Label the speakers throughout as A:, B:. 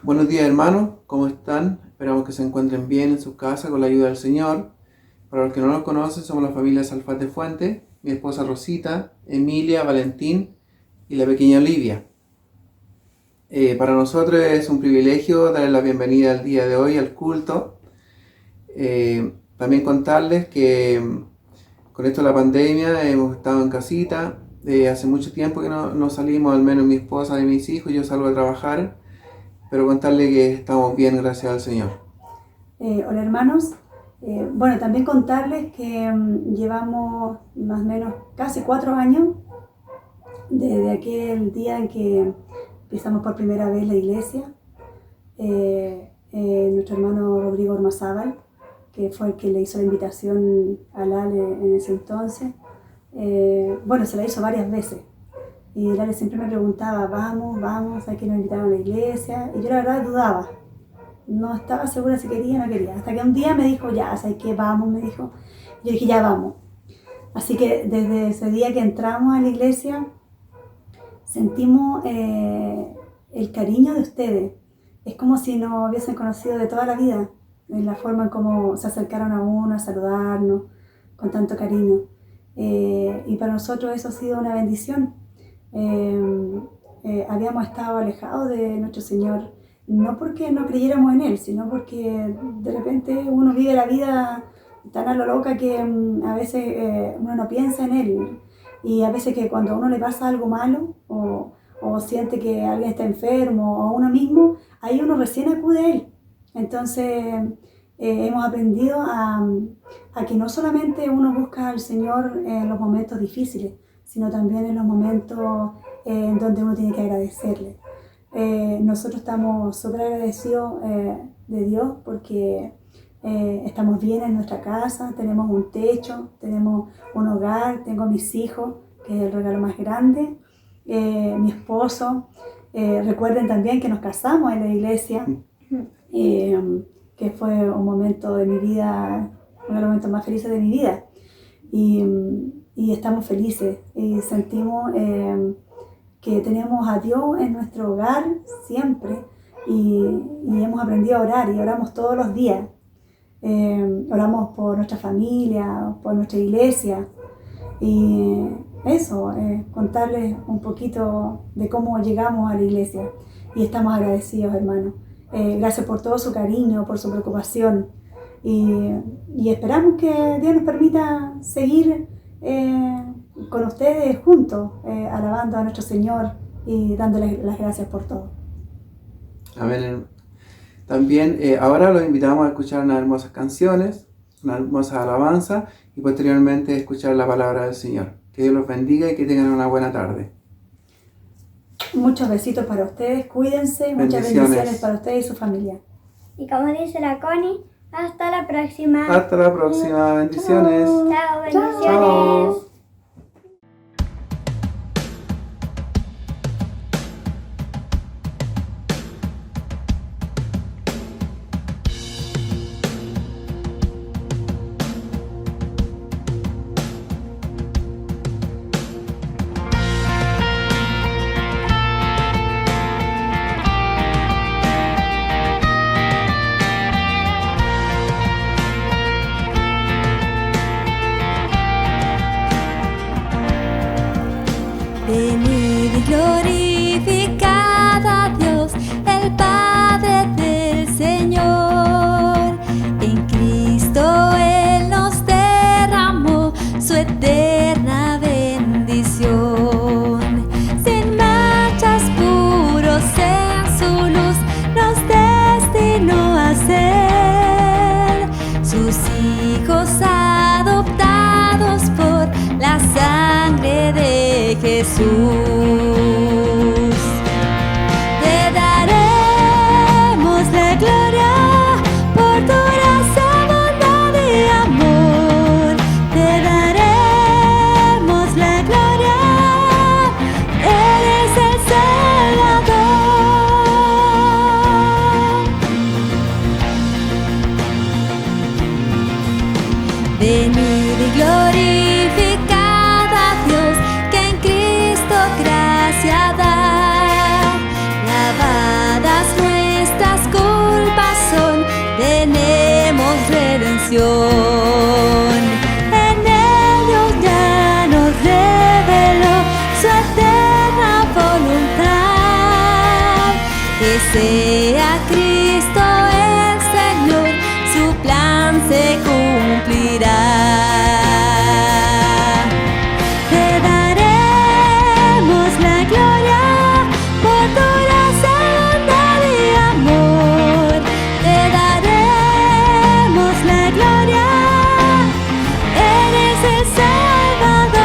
A: Buenos días hermanos, ¿cómo están? Esperamos que se encuentren bien en sus casas con la ayuda del Señor. Para los que no nos conocen, somos la familia Salfate Fuente, mi esposa Rosita, Emilia, Valentín y la pequeña Olivia. Para nosotros es un privilegio darles la bienvenida al día de hoy al culto. También contarles que con esto de la pandemia hemos estado en casita. Hace mucho tiempo que no salimos, al menos mi esposa y mis hijos, yo salgo a trabajar. Pero contarle que estamos bien, gracias al Señor.
B: Hola hermanos, bueno, también contarles que llevamos más o menos casi 4 años desde aquel día en que pisamos por primera vez la iglesia. Nuestro hermano Rodrigo Ormazábal, que fue el que le hizo la invitación a Lale en ese entonces, bueno, se la hizo varias veces. Y Lale siempre me preguntaba, vamos, hay que nos invitaron a la iglesia. Y yo la verdad dudaba, no estaba segura si quería o no quería. Hasta que un día me dijo, ya, ¿sabes qué? Vamos, me dijo. Y yo dije, ya vamos. Así que desde ese día que entramos a la iglesia, sentimos el cariño de ustedes. Es como si nos hubiesen conocido de toda la vida, en la forma en cómo se acercaron a uno, a saludarnos, con tanto cariño. Y para nosotros eso ha sido una bendición. Habíamos estado alejados de nuestro Señor, no porque no creyéramos en Él, sino porque de repente uno vive la vida tan a lo loca que a veces uno no piensa en Él. Y a veces que cuando a uno le pasa algo malo o siente que alguien está enfermo o a uno mismo, ahí uno recién acude a Él. Entonces hemos aprendido a que no solamente uno busca al Señor en los momentos difíciles, sino también en los momentos en donde uno tiene que agradecerle. Nosotros estamos súper agradecidos de Dios porque estamos bien en nuestra casa, tenemos un techo, tenemos un hogar, tengo mis hijos, que es el regalo más grande, mi esposo. Recuerden también que nos casamos en la iglesia, que fue un momento de mi vida, uno de los momentos más felices de mi vida. Y estamos felices y sentimos que tenemos a Dios en nuestro hogar siempre y hemos aprendido a orar y oramos todos los días. Oramos por nuestra familia, por nuestra iglesia y eso, contarles un poquito de cómo llegamos a la iglesia y estamos agradecidos, hermanos. Gracias por todo su cariño, por su preocupación y esperamos que Dios nos permita seguir con ustedes juntos, alabando a nuestro Señor y dándole las gracias por todo.
A: Amén. También ahora los invitamos a escuchar unas hermosas canciones, una hermosa alabanza y posteriormente escuchar la palabra del Señor. Que Dios los bendiga y que tengan una buena tarde.
B: Muchos besitos para ustedes, cuídense, muchas bendiciones para ustedes y su familia.
C: Y como dice la Connie, hasta la próxima.
A: Hasta la próxima, bendiciones.
C: Chao, bendiciones.
A: Chao.
D: Venid y glorificad a Dios, el Padre del Señor. En Cristo Él nos derramó su eterna bendición. Sin manchas, puros en su luz, nos destinó a ser sus hijos adoptados por la sangre de Jesús. Te daremos la gloria por tu gracia, bondad y amor. Te daremos la gloria, eres el Salvador. Venid y glorificad a Dios, que en Cristo creó. En ellos ya nos reveló su eterna voluntad, que sea Cristo el Señor, su plan se cumplirá. Te daremos la gloria por tu gracia, bondad y amor. Te daremos la gloria, eres el Salvador.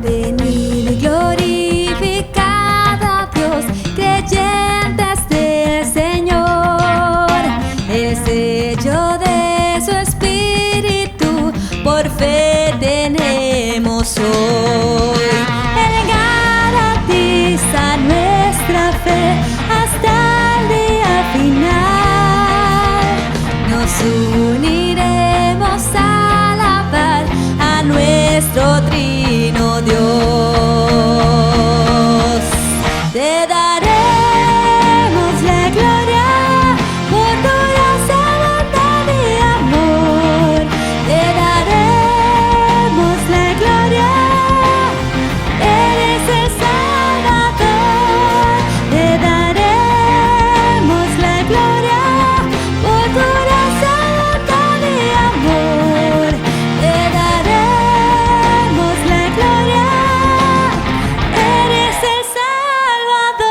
D: Venid y glorificad a Dios, creyentes del Señor. El sello de su Espíritu por fe tenemos hoy. Él garantiza nuestra fe hasta el día final. Nos uniremos a alabar a nuestro Trino Dios. Te daremos la gloria por tu gracia, bondad y amor. Te daremos la gloria, eres el Salvador. Te daremos la gloria por tu gracia, bondad y amor. Te daremos la gloria, eres el Salvador.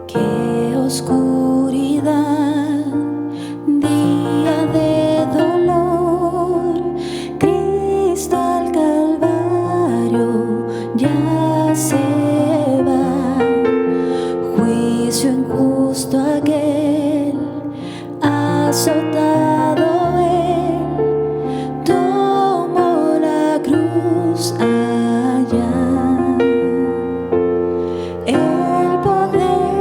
D: Qué oscuridad, día de dolor, Cristo al Calvario ya se va. Juicio injusto aquel, azotado él, tomó la cruz allá. El poder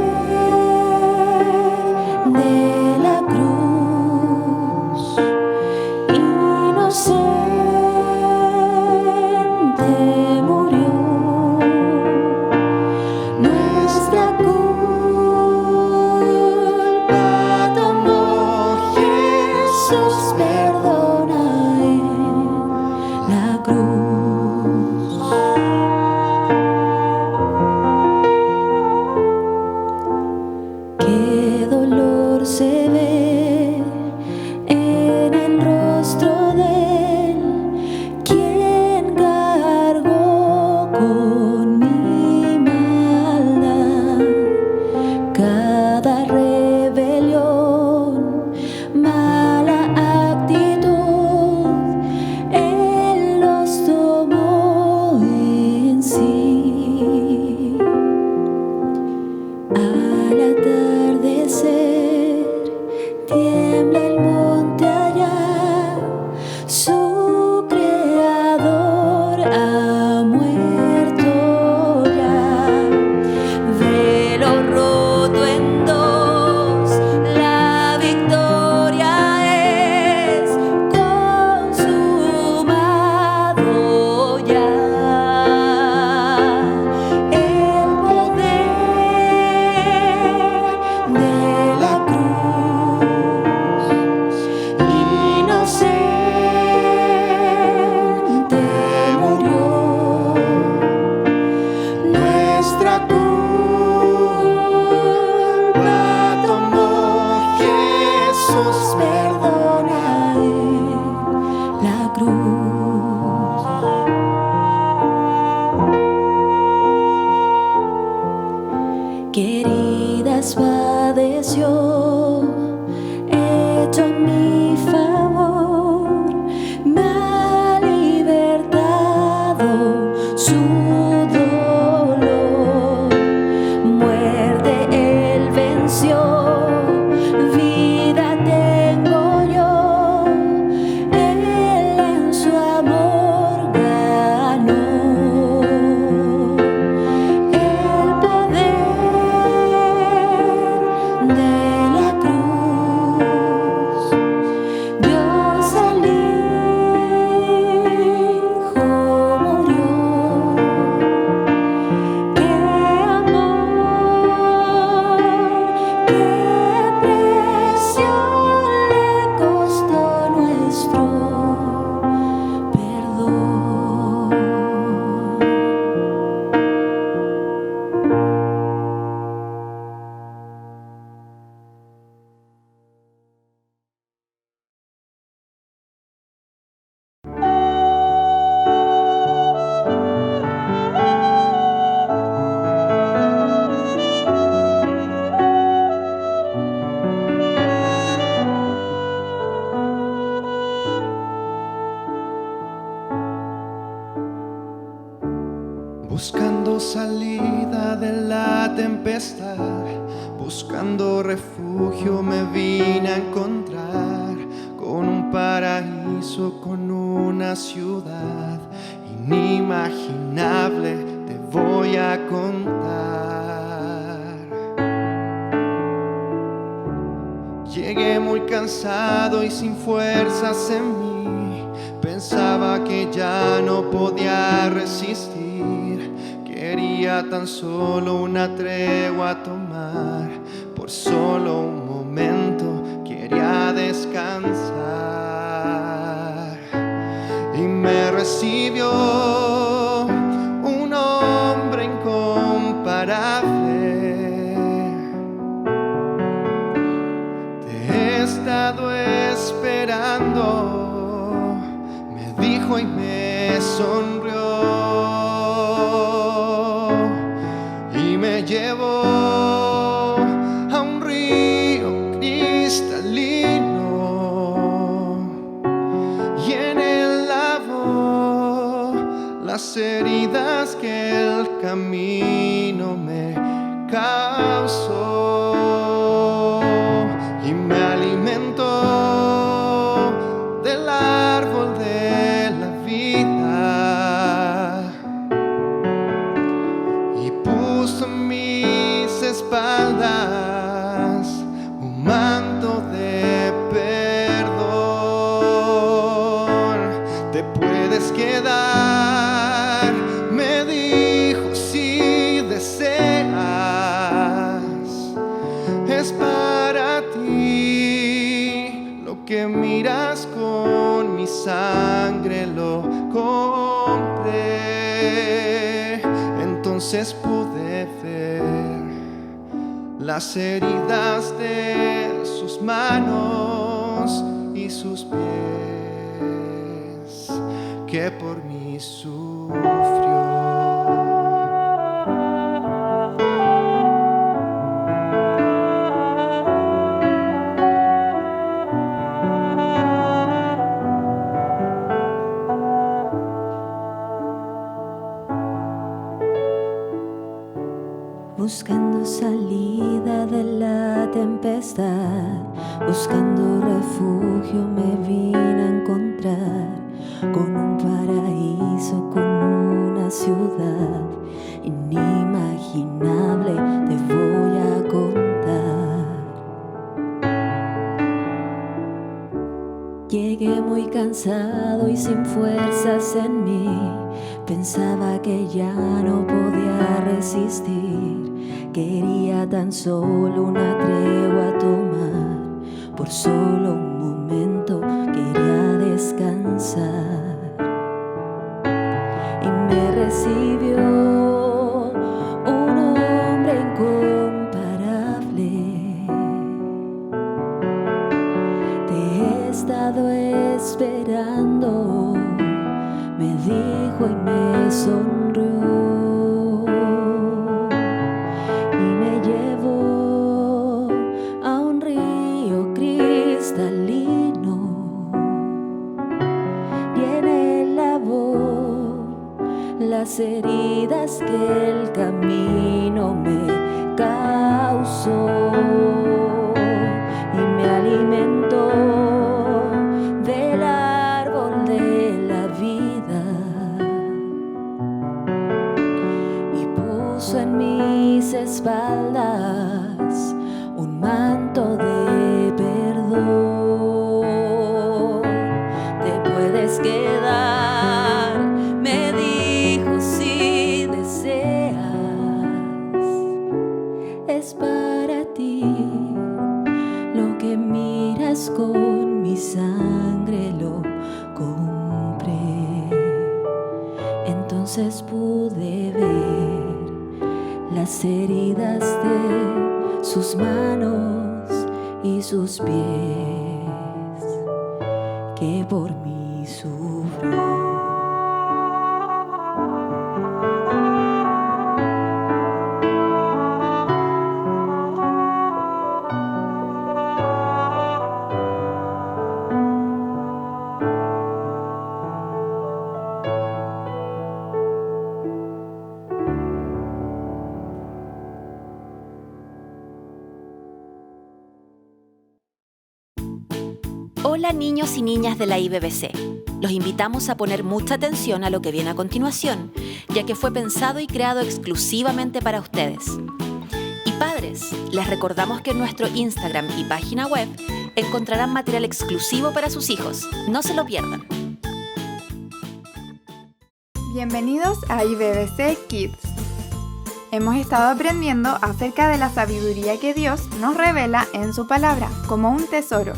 D: de la cruz, inocente murió. Nuestra culpa tomó Jesús, perdona en la cruz. nuestra culpa tomó Jesús, perdona en la cruz. ¿Qué heridas padeció hecho en mi favor? Me ha libertado su dolor. Muerte él venció, vida tengo yo. Él en su amor ganó. El poder de la cruz, Dios al Hijo murió. ¡Qué amor! ¡Qué precio le costó nuestro perdón!
E: Buscando salida de la tempestad, buscando refugio me vine a encontrar con un paraíso, con una ciudad inimaginable. Te voy a contar. Llegué muy cansado y sin fuerzas en mí. Pensaba que ya no podía resistir. Quería tan solo una tregua a tomar. Por solo un momento quería descansar. Y me recibió un hombre incomparable. Te he estado esperando, me dijo y me sonrió. Y me llevó a un río cristalino y en él lavó las heridas que el camino me causó. Y me alimentó del árbol de la vida y puso en mis espaldas un manto de perdón. Te puedes quedar, me dijo, si deseas. Es para ti lo que miras, con mi sangre lo compré. Entonces pude ver las heridas de sus manos y sus pies, que por mí sufrió.
D: Buscando salida de la tempestad, buscando refugio me vine a encontrar con un paraíso, con una ciudad inimaginable. Te voy a contar. Llegué muy cansado y sin fuerzas en mí. Pensaba que ya no podía resistir. Quería tan solo una tregua a tomar. Por solo un momento quería descansar. Y me recibió un espaldas un manto de perdón. Te puedes quedar, me dijo, si deseas. Es para ti lo que miras, con mi sangre lo compré. Entonces pude ver las heridas de sus manos y sus pies, que por mí sufrió.
F: Hola niños y niñas de la IBBC. Los invitamos a poner mucha atención a lo que viene a continuación, ya que fue pensado y creado exclusivamente para ustedes. Y padres, les recordamos que en nuestro Instagram y página web encontrarán material exclusivo para sus hijos. No se lo pierdan.
G: Bienvenidos a IBBC Kids. Hemos estado aprendiendo acerca de la sabiduría que Dios nos revela en su palabra, como un tesoro.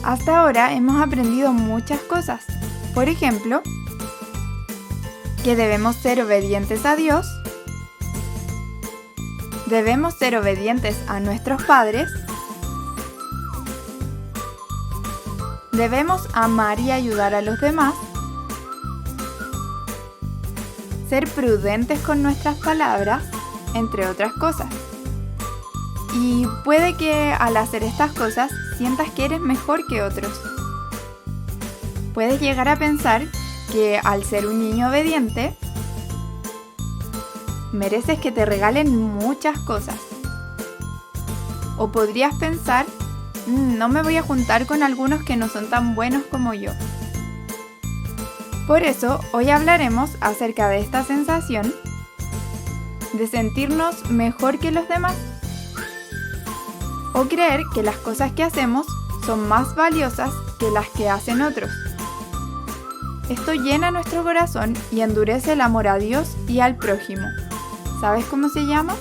G: Hasta ahora hemos aprendido muchas cosas. Por ejemplo, que debemos ser obedientes a Dios, debemos ser obedientes a nuestros padres, debemos amar y ayudar a los demás, ser prudentes con nuestras palabras, entre otras cosas. Y puede que al hacer estas cosas sientas que eres mejor que otros. Puedes llegar a pensar que al ser un niño obediente, mereces que te regalen muchas cosas. O podrías pensar, no me voy a juntar con algunos que no son tan buenos como yo. Por eso, hoy hablaremos acerca de esta sensación de sentirnos mejor que los demás, o creer que las cosas que hacemos son más valiosas que las que hacen otros. Esto llena nuestro corazón y endurece el amor a Dios y al prójimo. ¿Sabes cómo se llama?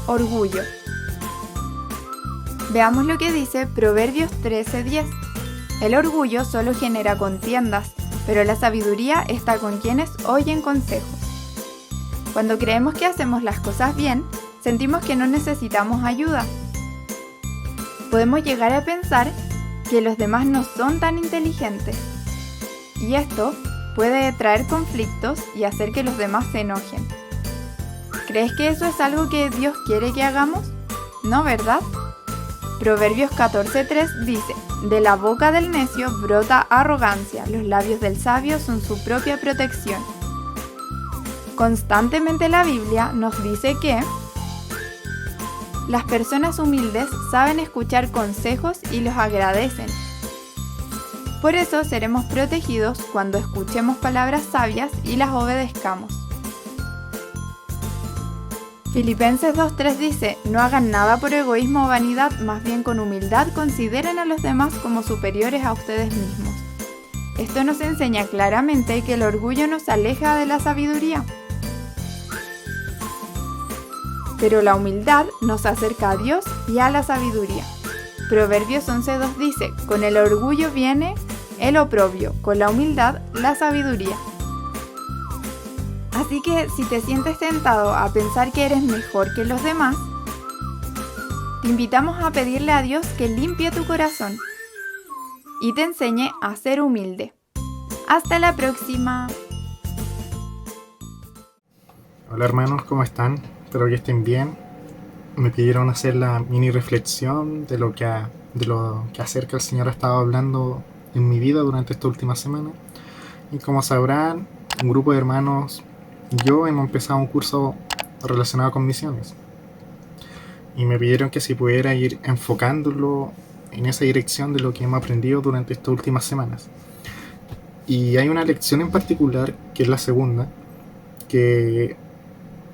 G: Orgullo. Veamos lo que dice Proverbios 13:10. El orgullo solo genera contiendas, pero la sabiduría está con quienes oyen consejos. Cuando creemos que hacemos las cosas bien, sentimos que no necesitamos ayuda. Podemos llegar a pensar que los demás no son tan inteligentes. Y esto puede traer conflictos y hacer que los demás se enojen. ¿Crees que eso es algo que Dios quiere que hagamos? No, ¿verdad? Proverbios 14:3 dice: de la boca del necio brota arrogancia, los labios del sabio son su propia protección. Constantemente la Biblia nos dice que las personas humildes saben escuchar consejos y los agradecen. Por eso seremos protegidos cuando escuchemos palabras sabias y las obedezcamos. Filipenses 2:3 dice: no hagan nada por egoísmo o vanidad, más bien con humildad consideren a los demás como superiores a ustedes mismos. Esto nos enseña claramente que el orgullo nos aleja de la sabiduría. Pero la humildad nos acerca a Dios y a la sabiduría. Proverbios 11:2 dice: con el orgullo viene el oprobio, con la humildad la sabiduría. Así que si te sientes tentado a pensar que eres mejor que los demás, te invitamos a pedirle a Dios que limpie tu corazón y te enseñe a ser humilde. Hasta la próxima.
H: Hola hermanos, ¿cómo están? Espero que estén bien. Me pidieron hacer la mini reflexión de lo que acerca el Señor ha estado hablando en mi vida durante esta última semana. Y como sabrán, un grupo de hermanos y yo hemos empezado un curso relacionado con misiones. Y me pidieron que si pudiera ir enfocándolo en esa dirección de lo que hemos aprendido durante estas últimas semanas. Y hay una lección en particular, que es la segunda, que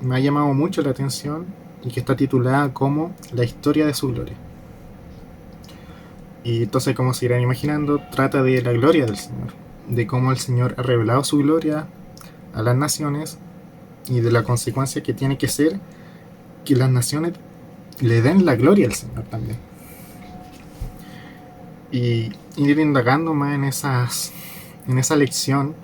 H: me ha llamado mucho la atención y que está titulada como La historia de su gloria. Y entonces, como se irán imaginando, trata de la gloria del Señor, de cómo el Señor ha revelado su gloria a las naciones y de la consecuencia que tiene que ser que las naciones le den la gloria al Señor también. Y ir indagando más en esa lección,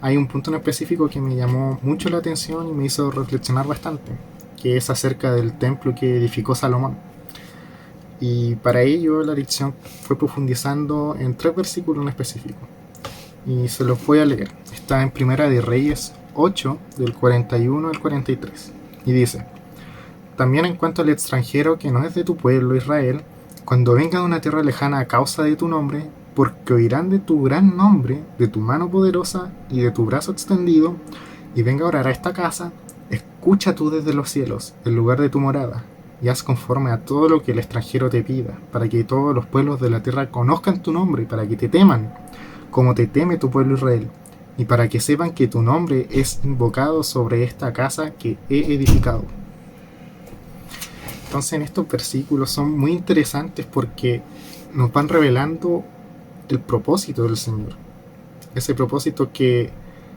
H: hay un punto en específico que me llamó mucho la atención y me hizo reflexionar bastante, que es acerca del templo que edificó Salomón. Y para ello la lección fue profundizando en 3 versículos en específico. Y se los voy a leer. Está en Primera de Reyes 8, del 41 al 43. Y dice: También en cuanto al extranjero que no es de tu pueblo Israel, cuando venga de una tierra lejana a causa de tu nombre, porque oirán de tu gran nombre, de tu mano poderosa y de tu brazo extendido, y venga a orar a esta casa, escucha tú desde los cielos, el lugar de tu morada, y haz conforme a todo lo que el extranjero te pida, para que todos los pueblos de la tierra conozcan tu nombre, y para que te teman, como te teme tu pueblo Israel, y para que sepan que tu nombre es invocado sobre esta casa que he edificado. Entonces, en estos versículos son muy interesantes porque nos van revelando el propósito del Señor. Ese propósito que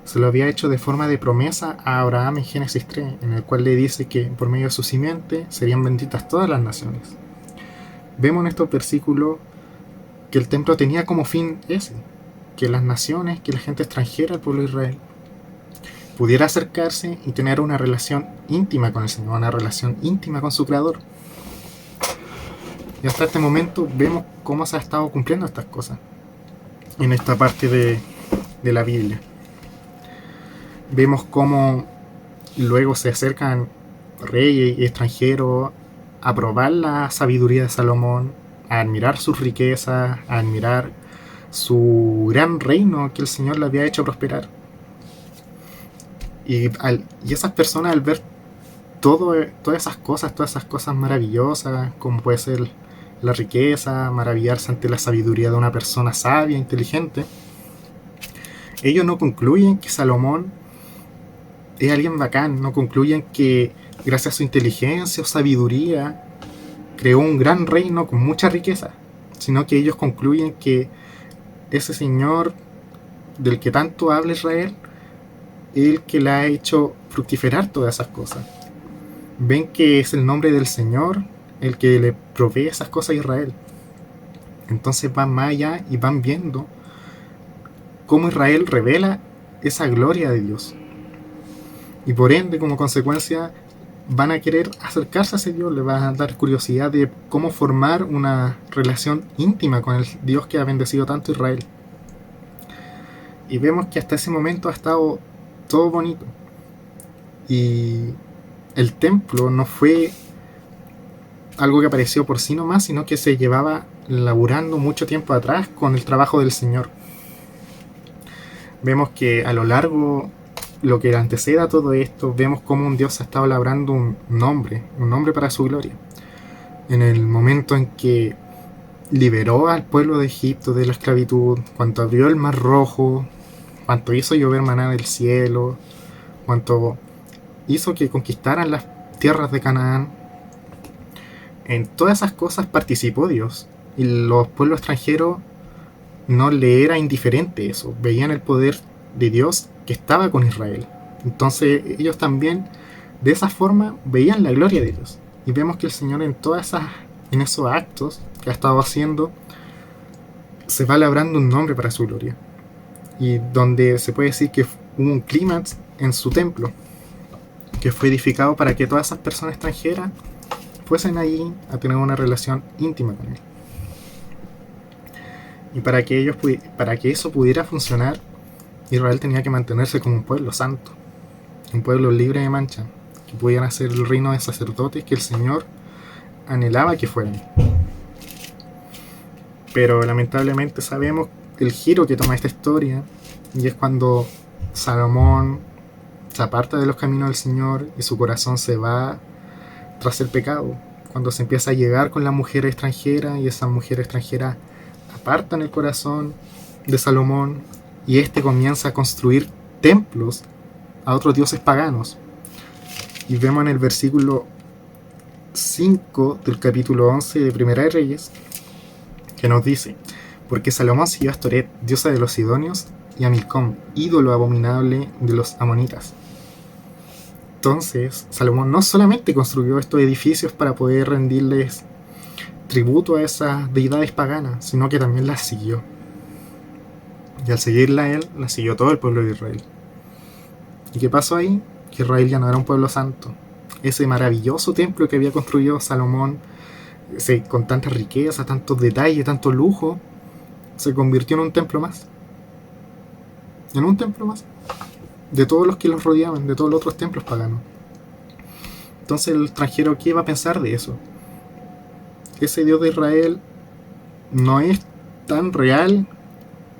H: se lo había hecho de forma de promesa a Abraham en Génesis 3, en el cual le dice que por medio de su simiente serían benditas todas las naciones. Vemos en estos versículos que el templo tenía como fin ese, que las naciones, que la gente extranjera, el pueblo de Israel, pudiera acercarse y tener una relación íntima con el Señor, una relación íntima con su Creador. Y hasta este momento vemos cómo se ha estado cumpliendo estas cosas en esta parte de la Biblia. Vemos cómo luego se acercan reyes y extranjeros a probar la sabiduría de Salomón, a admirar sus riquezas, a admirar su gran reino que el Señor le había hecho prosperar. Y esas personas, al ver todas esas cosas maravillosas, como puede ser la riqueza, maravillarse ante la sabiduría de una persona sabia, inteligente, ellos no concluyen que Salomón es alguien bacán, no concluyen que gracias a su inteligencia o sabiduría creó un gran reino con mucha riqueza, sino que ellos concluyen que ese Señor del que tanto habla Israel es el que le ha hecho fructiferar todas esas cosas. Ven que es el nombre del Señor el que le provee esas cosas a Israel. Entonces van más allá y van viendo cómo Israel revela esa gloria de Dios. Y por ende, como consecuencia, van a querer acercarse a ese Dios, les va a dar curiosidad de cómo formar una relación íntima con el Dios que ha bendecido tanto a Israel. Y vemos que hasta ese momento ha estado todo bonito. Y el templo no fue algo que apareció por sí nomás, sino que se llevaba laburando mucho tiempo atrás con el trabajo del Señor. Vemos que a lo largo, lo que antecede a todo esto, vemos cómo un Dios ha estado labrando un nombre para su gloria. En el momento en que liberó al pueblo de Egipto de la esclavitud, cuando abrió el mar rojo, cuando hizo llover maná del cielo, cuando hizo que conquistaran las tierras de Canaán, en todas esas cosas participó Dios. Y los pueblos extranjeros no le era indiferente eso, veían el poder de Dios que estaba con Israel. Entonces ellos también de esa forma veían la gloria de Dios. Y vemos que el Señor en esos actos que ha estado haciendo se va labrando un nombre para su gloria, y donde se puede decir que hubo un clímax en su templo que fue edificado para que todas esas personas extranjeras fuesen allí a tener una relación íntima con él. Y para que eso pudiera funcionar, Israel tenía que mantenerse como un pueblo santo, un pueblo libre de mancha, que pudieran ser el reino de sacerdotes que el Señor anhelaba que fueran. Pero lamentablemente sabemos el giro que toma esta historia, y es cuando Salomón se aparta de los caminos del Señor y su corazón se va tras el pecado, cuando se empieza a llegar con la mujer extranjera, y esa mujer extranjera aparta en el corazón de Salomón, y éste comienza a construir templos a otros dioses paganos. Y vemos en el versículo 5 del capítulo 11 de Primera de Reyes, que nos dice: porque Salomón siguió a Astoret, diosa de los sidonios, y a Milcom, ídolo abominable de los amonitas. Entonces, Salomón no solamente construyó estos edificios para poder rendirles tributo a esas deidades paganas, sino que también las siguió. Y al seguirla él, la siguió todo el pueblo de Israel. ¿Y qué pasó ahí? Que Israel ya no era un pueblo santo. Ese maravilloso templo que había construido Salomón, con tanta riqueza, tantos detalles, tanto lujo, se convirtió en un templo más. En un templo más. De todos los que los rodeaban, de todos los otros templos paganos. Entonces el extranjero, ¿qué va a pensar de eso? Ese Dios de Israel no es tan real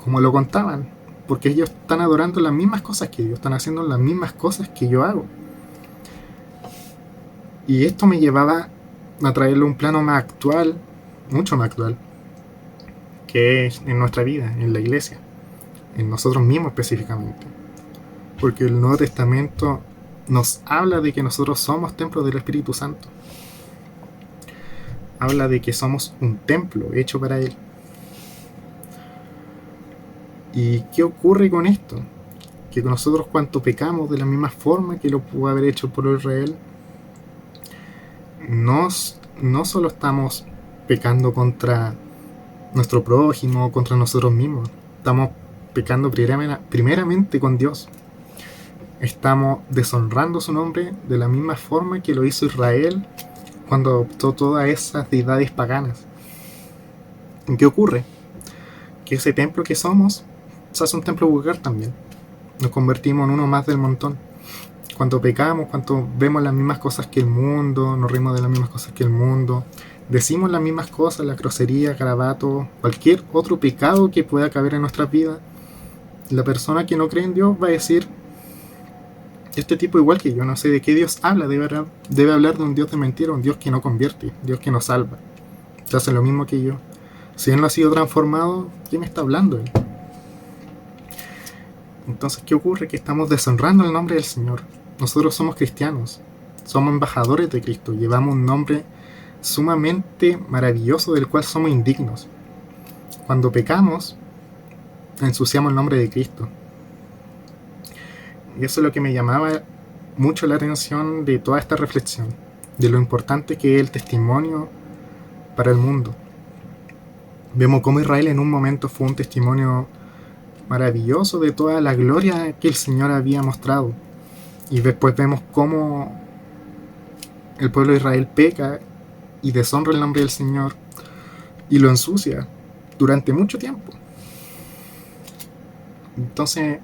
H: como lo contaban, porque ellos están adorando las mismas cosas que yo, están haciendo las mismas cosas que yo hago. Y esto me llevaba a traerle un plano más actual, mucho más actual, que es en nuestra vida, en la iglesia, en nosotros mismos específicamente. Porque el Nuevo Testamento nos habla de que nosotros somos templos del Espíritu Santo. Habla de que somos un templo hecho para Él. ¿Y qué ocurre con esto? Que nosotros, cuanto pecamos de la misma forma que lo pudo haber hecho el pueblo de Israel, no solo estamos pecando contra nuestro prójimo, contra nosotros mismos, estamos pecando primeramente con Dios. Estamos deshonrando su nombre de la misma forma que lo hizo Israel cuando adoptó todas esas deidades paganas. ¿Qué ocurre? Que ese templo que somos se hace un templo vulgar también. Nos convertimos en uno más del montón. Cuando pecamos, cuando vemos las mismas cosas que el mundo, nos reímos de las mismas cosas que el mundo, decimos las mismas cosas, la grosería, garabato, cualquier otro pecado que pueda caber en nuestras vidas, la persona que no cree en Dios va a decir: este tipo igual que yo, no sé de qué Dios habla, debe hablar de un Dios de mentira, un Dios que no convierte, Dios que no salva. Se hace lo mismo que yo. Si Él no ha sido transformado, ¿quién está hablando Él? Entonces, ¿qué ocurre? Que estamos deshonrando el nombre del Señor. Nosotros somos cristianos, somos embajadores de Cristo, llevamos un nombre sumamente maravilloso del cual somos indignos. Cuando pecamos, ensuciamos el nombre de Cristo. Y eso es lo que me llamaba mucho la atención de toda esta reflexión, de lo importante que es el testimonio para el mundo. Vemos cómo Israel en un momento fue un testimonio maravilloso de toda la gloria que el Señor había mostrado. Y después vemos cómo el pueblo de Israel peca y deshonra el nombre del Señor y lo ensucia durante mucho tiempo. Entonces,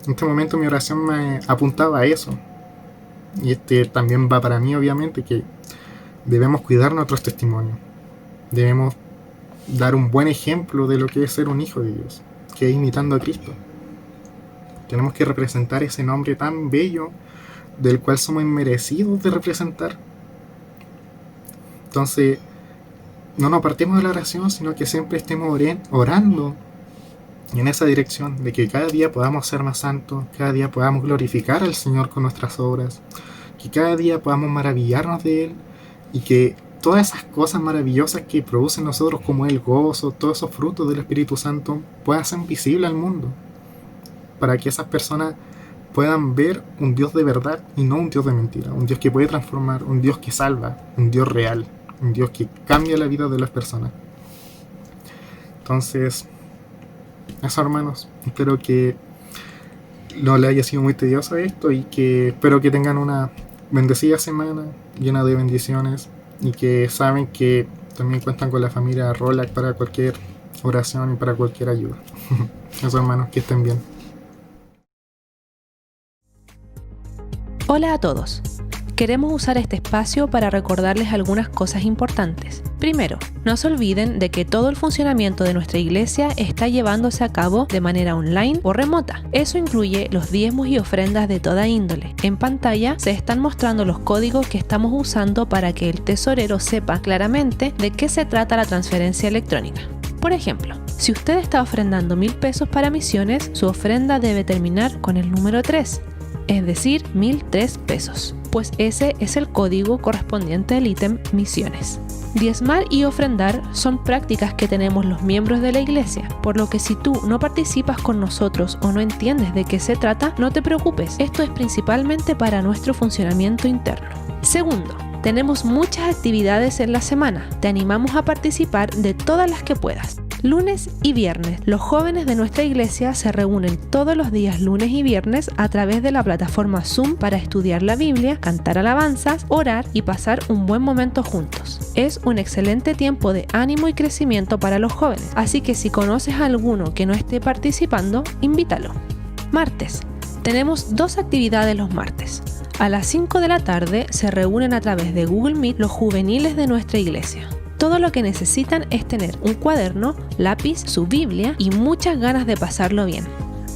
H: en este momento mi oración me apuntaba a eso. Y también va para mí, obviamente, que debemos cuidar nuestros testimonios. Debemos dar un buen ejemplo de lo que es ser un hijo de Dios, que es imitando a Cristo. Tenemos que representar ese nombre tan bello del cual somos inmerecidos de representar. Entonces, no nos apartemos de la oración, sino que siempre estemos orando en esa dirección, de que cada día podamos ser más santos, cada día podamos glorificar al Señor con nuestras obras, que cada día podamos maravillarnos de Él, y que todas esas cosas maravillosas que producen nosotros, como el gozo, todos esos frutos del Espíritu Santo, puedan ser visibles al mundo, para que esas personas puedan ver un Dios de verdad y no un Dios de mentira, un Dios que puede transformar, un Dios que salva, un Dios real, un Dios que cambia la vida de las personas. Entonces, eso, hermanos, espero que no les haya sido muy tedioso esto, y que espero que tengan una bendecida semana llena de bendiciones, y que saben que también cuentan con la familia Rolac para cualquier oración y para cualquier ayuda. Eso, hermanos, que estén bien.
I: Hola a todos. Queremos usar este espacio para recordarles algunas cosas importantes. Primero, no se olviden de que todo el funcionamiento de nuestra iglesia está llevándose a cabo de manera online o remota. Eso incluye los diezmos y ofrendas de toda índole. En pantalla se están mostrando los códigos que estamos usando para que el tesorero sepa claramente de qué se trata la transferencia electrónica. Por ejemplo, si usted está ofrendando 1,000 pesos para misiones, su ofrenda debe terminar con el número 3. es decir, 1.003 pesos, pues ese es el código correspondiente al ítem Misiones. Diezmar y ofrendar son prácticas que tenemos los miembros de la iglesia, por lo que si tú no participas con nosotros o no entiendes de qué se trata, no te preocupes, esto es principalmente para nuestro funcionamiento interno. Segundo, tenemos muchas actividades en la semana, te animamos a participar de todas las que puedas. Lunes y viernes, los jóvenes de nuestra iglesia se reúnen todos los días lunes y viernes a través de la plataforma Zoom para estudiar la Biblia, cantar alabanzas, orar y pasar un buen momento juntos. Es un excelente tiempo de ánimo y crecimiento para los jóvenes, así que si conoces a alguno que no esté participando, invítalo. Martes. Tenemos 2 actividades los martes. A las 5 de la tarde se reúnen a través de Google Meet los juveniles de nuestra iglesia. Todo lo que necesitan es tener un cuaderno, lápiz, su Biblia y muchas ganas de pasarlo bien.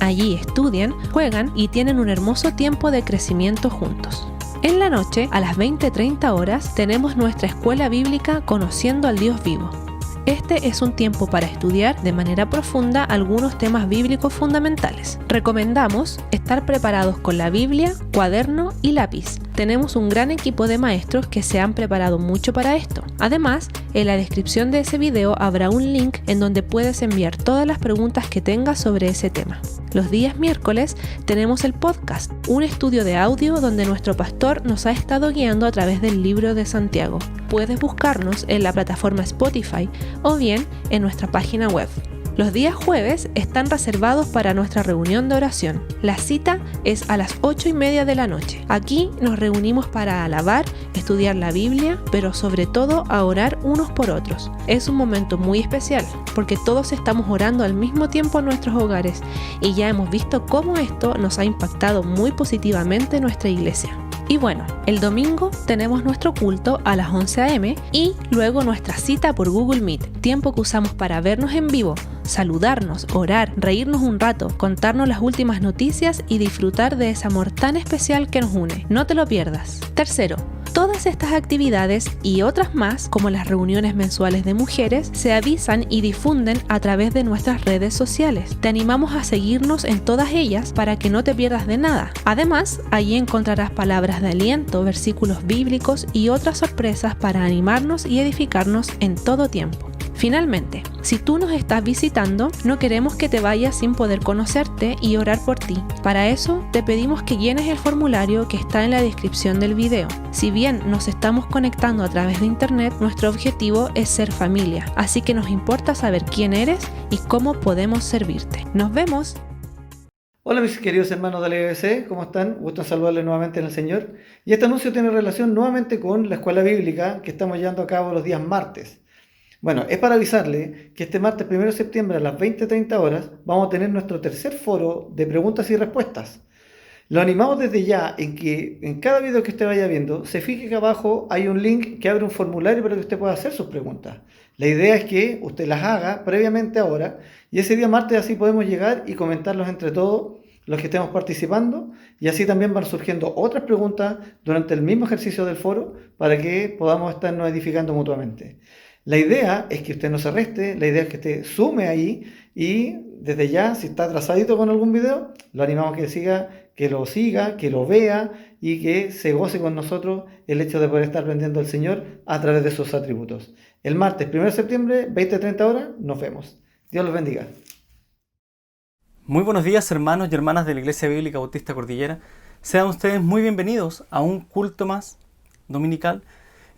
I: Allí estudian, juegan y tienen un hermoso tiempo de crecimiento juntos. En la noche, a las 20:30 horas, tenemos nuestra escuela bíblica Conociendo al Dios Vivo. Este es un tiempo para estudiar de manera profunda algunos temas bíblicos fundamentales. Recomendamos estar preparados con la Biblia, cuaderno y lápiz. Tenemos un gran equipo de maestros que se han preparado mucho para esto. Además, en la descripción de ese video habrá un link en donde puedes enviar todas las preguntas que tengas sobre ese tema. Los días miércoles tenemos el podcast, un estudio de audio donde nuestro pastor nos ha estado guiando a través del libro de Santiago. Puedes buscarnos en la plataforma Spotify o bien en nuestra página web. Los días jueves están reservados para nuestra reunión de oración. La cita es a las 8:30 de la noche. Aquí nos reunimos para alabar, estudiar la Biblia, pero sobre todo a orar unos por otros. Es un momento muy especial porque todos estamos orando al mismo tiempo en nuestros hogares y ya hemos visto cómo esto nos ha impactado muy positivamente en nuestra iglesia. Y bueno, el domingo tenemos nuestro culto a las 11 a.m. y luego nuestra cita por Google Meet, tiempo que usamos para vernos en vivo, saludarnos, orar, reírnos un rato, contarnos las últimas noticias y disfrutar de ese amor tan especial que nos une. No te lo pierdas. Tercero, todas estas actividades y otras más, como las reuniones mensuales de mujeres, se avisan y difunden a través de nuestras redes sociales. Te animamos a seguirnos en todas ellas para que no te pierdas de nada. Además, allí encontrarás palabras de aliento, versículos bíblicos y otras sorpresas para animarnos y edificarnos en todo tiempo. Finalmente, si tú nos estás visitando, no queremos que te vayas sin poder conocerte y orar por ti. Para eso, te pedimos que llenes el formulario que está en la descripción del video. Si bien nos estamos conectando a través de internet, nuestro objetivo es ser familia, así que nos importa saber quién eres y cómo podemos servirte. ¡Nos vemos!
J: Hola mis queridos hermanos de la IBC, ¿cómo están? Gusto en saludarles nuevamente en el Señor. Y este anuncio tiene relación nuevamente con la escuela bíblica que estamos llevando a cabo los días martes. Bueno, es para avisarle que este martes 1 de septiembre a las 20:30 horas vamos a tener nuestro tercer foro de preguntas y respuestas. Lo animamos desde ya en que en cada video que usted vaya viendo, se fije que abajo hay un link que abre un formulario para que usted pueda hacer sus preguntas. La idea es que usted las haga previamente ahora y ese día martes así podemos llegar y comentarlos entre todos los que estemos participando y así también van surgiendo otras preguntas durante el mismo ejercicio del foro para que podamos estarnos edificando mutuamente. La idea es que usted no se reste, la idea es que usted sume ahí y desde ya, si está atrasadito con algún video, lo animamos que lo siga, que lo vea y que se goce con nosotros el hecho de poder estar aprendiendo al Señor a través de sus atributos. El martes 1 de septiembre, 20:30 horas, nos vemos. Dios los bendiga.
K: Muy buenos días hermanos y hermanas de la Iglesia Bíblica Bautista Cordillera. Sean ustedes muy bienvenidos a un culto más dominical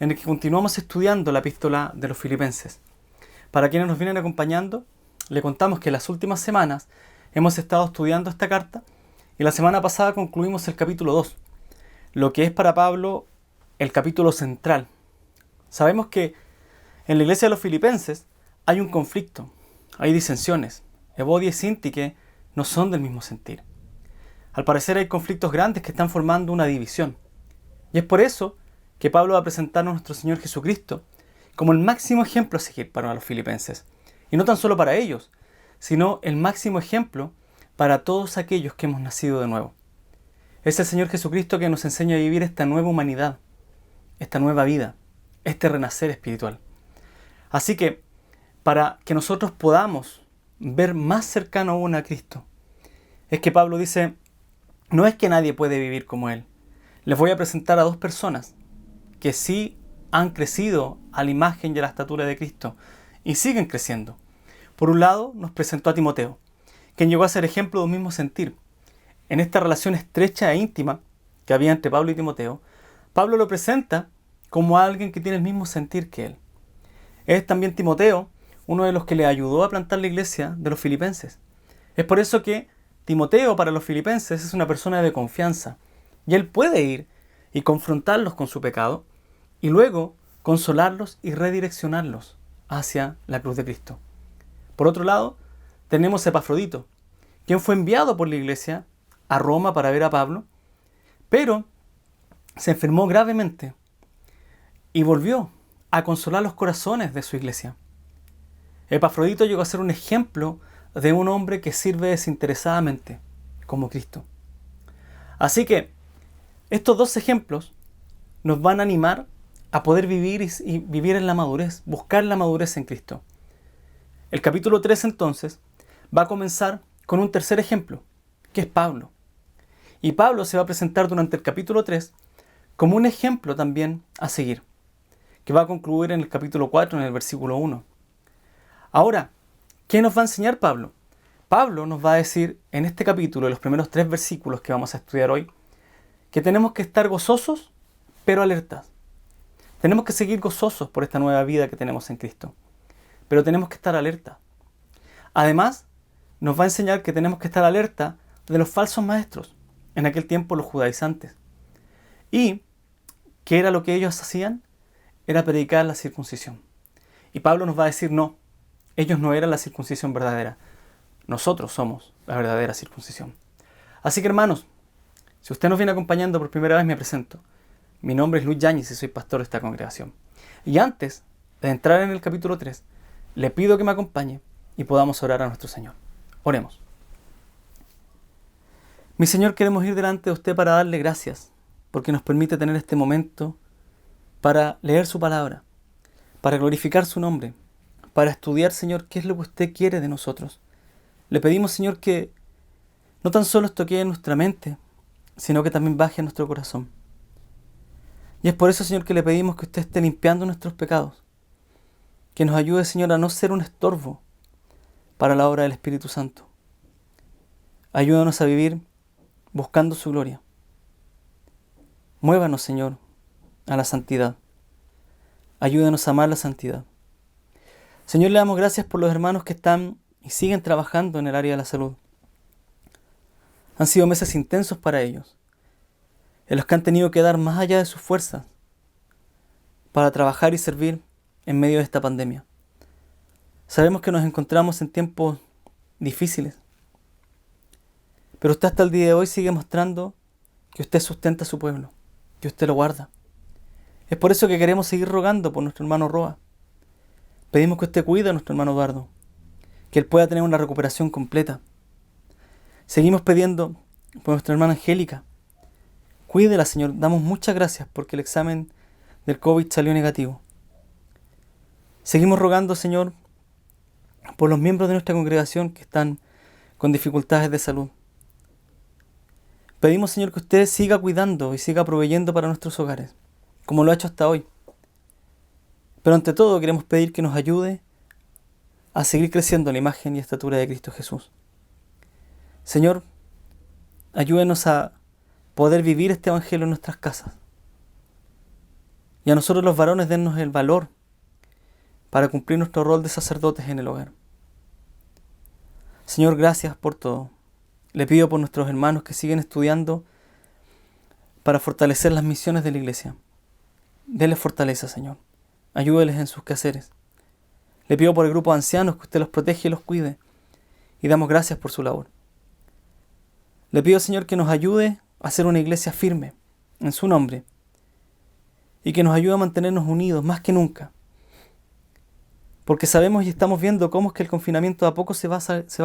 K: en el que continuamos estudiando la epístola de los Filipenses. Para quienes nos vienen acompañando, le contamos que las últimas semanas hemos estado estudiando esta carta y la semana pasada concluimos el capítulo 2, lo que es para Pablo el capítulo central. Sabemos que en la iglesia de los Filipenses hay un conflicto, hay disensiones. Evodia y Síntique no son del mismo sentir. Al parecer hay conflictos grandes que están formando una división. Y es por eso que Pablo va a presentarnos a nuestro Señor Jesucristo como el máximo ejemplo a seguir para los filipenses. Y no tan solo para ellos, sino el máximo ejemplo para todos aquellos que hemos nacido de nuevo. Es el Señor Jesucristo que nos enseña a vivir esta nueva humanidad, esta nueva vida, este renacer espiritual. Así que, para que nosotros podamos ver más cercano aún a Cristo, es que Pablo dice no es que nadie puede vivir como Él. Les voy a presentar a dos personas que sí han crecido a la imagen y a la estatura de Cristo y siguen creciendo. Por un lado, nos presentó a Timoteo, quien llegó a ser ejemplo de un mismo sentir. En esta relación estrecha e íntima que había entre Pablo y Timoteo, Pablo lo presenta como alguien que tiene el mismo sentir que él. Es también Timoteo uno de los que le ayudó a plantar la iglesia de los filipenses. Es por eso que Timoteo para los filipenses es una persona de confianza y él puede ir y confrontarlos con su pecado y luego consolarlos y redireccionarlos hacia la cruz de Cristo. Por otro lado, tenemos a Epafrodito, quien fue enviado por la iglesia a Roma para ver a Pablo, pero se enfermó gravemente y volvió a consolar los corazones de su iglesia. Epafrodito llegó a ser un ejemplo de un hombre que sirve desinteresadamente, como Cristo. Así que estos dos ejemplos nos van a animar a poder vivir y vivir en la madurez, buscar la madurez en Cristo. El capítulo 3 entonces va a comenzar con un tercer ejemplo, que es Pablo. Y Pablo se va a presentar durante el capítulo 3 como un ejemplo también a seguir, que va a concluir en el capítulo 4, en el versículo 1. Ahora, ¿qué nos va a enseñar Pablo? Pablo nos va a decir en este capítulo, en los primeros 3 versículos que vamos a estudiar hoy, que tenemos que estar gozosos, pero alertas. Tenemos que seguir gozosos por esta nueva vida que tenemos en Cristo, pero tenemos que estar alerta. Además, nos va a enseñar que tenemos que estar alerta de los falsos maestros, en aquel tiempo los judaizantes. ¿Y qué era lo que ellos hacían? Era predicar la circuncisión. Y Pablo nos va a decir, no, ellos no eran la circuncisión verdadera. Nosotros somos la verdadera circuncisión. Así que hermanos, si usted nos viene acompañando por primera vez, me presento. Mi nombre es Luis Yáñez y soy pastor de esta congregación. Y antes de entrar en el capítulo 3, le pido que me acompañe y podamos orar a nuestro Señor. Oremos. Mi Señor, queremos ir delante de usted para darle gracias, porque nos permite tener este momento para leer su palabra, para glorificar su nombre, para estudiar, Señor, qué es lo que usted quiere de nosotros. Le pedimos, Señor, que no tan solo esto quede en nuestra mente, sino que también baje a nuestro corazón. Y es por eso, Señor, que le pedimos que usted esté limpiando nuestros pecados, que nos ayude, Señor, a no ser un estorbo para la obra del Espíritu Santo. Ayúdanos a vivir buscando su gloria. Muévanos, Señor, a la santidad. Ayúdanos a amar la santidad. Señor, le damos gracias por los hermanos que están y siguen trabajando en el área de la salud. Han sido meses intensos para ellos, en los que han tenido que dar más allá de sus fuerzas para trabajar y servir en medio de esta pandemia. Sabemos que nos encontramos en tiempos difíciles, pero usted hasta el día de hoy sigue mostrando que usted sustenta a su pueblo, que usted lo guarda. Es por eso que queremos seguir rogando por nuestro hermano Roa. Pedimos que usted cuide a nuestro hermano Eduardo, que él pueda tener una recuperación completa. Seguimos pidiendo por nuestra hermana Angélica. Cuídela, Señor. Damos muchas gracias porque el examen del COVID salió negativo. Seguimos rogando, Señor, por los miembros de nuestra congregación que están con dificultades de salud. Pedimos, Señor, que usted siga cuidando y siga proveyendo para nuestros hogares, como lo ha hecho hasta hoy. Pero ante todo queremos pedir que nos ayude a seguir creciendo en la imagen y estatura de Cristo Jesús. Señor, ayúdenos a poder vivir este evangelio en nuestras casas. Y a nosotros los varones dennos el valor para cumplir nuestro rol de sacerdotes en el hogar. Señor, gracias por todo. Le pido por nuestros hermanos que siguen estudiando para fortalecer las misiones de la iglesia. Denles fortaleza, Señor. Ayúdeles en sus quehaceres. Le pido por el grupo de ancianos que usted los protege y los cuide. Y damos gracias por su labor. Le pido, Señor, que nos ayude a ser una iglesia firme en su nombre y que nos ayude a mantenernos unidos más que nunca. Porque sabemos y estamos viendo cómo es que el confinamiento de a poco se va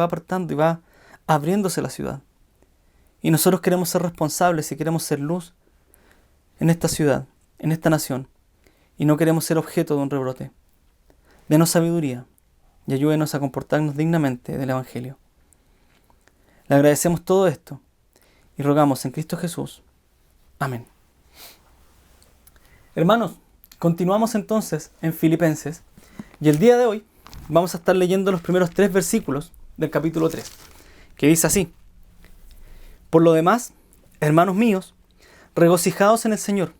K: apartando y va abriéndose la ciudad. Y nosotros queremos ser responsables y queremos ser luz en esta ciudad, en esta nación, y no queremos ser objeto de un rebrote. Denos sabiduría y ayúdenos a comportarnos dignamente del Evangelio. Le agradecemos todo esto y rogamos en Cristo Jesús. Amén. Hermanos, continuamos entonces en Filipenses y el día de hoy vamos a estar leyendo los primeros 3 versículos del capítulo 3, que dice así: Por lo demás, hermanos míos, regocijaos en el Señor.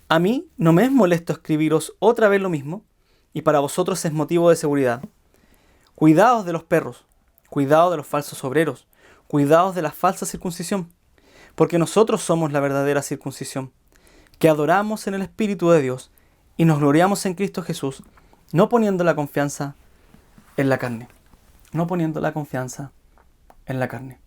K: A mí no me es molesto escribiros otra vez lo mismo, y para vosotros es motivo de seguridad. Cuidaos de los perros, cuidaos de los falsos obreros, cuidaos de la falsa circuncisión, porque nosotros somos la verdadera circuncisión, que adoramos en el Espíritu de Dios y nos gloriamos en Cristo Jesús, no poniendo la confianza en la carne. No poniendo la confianza en la carne.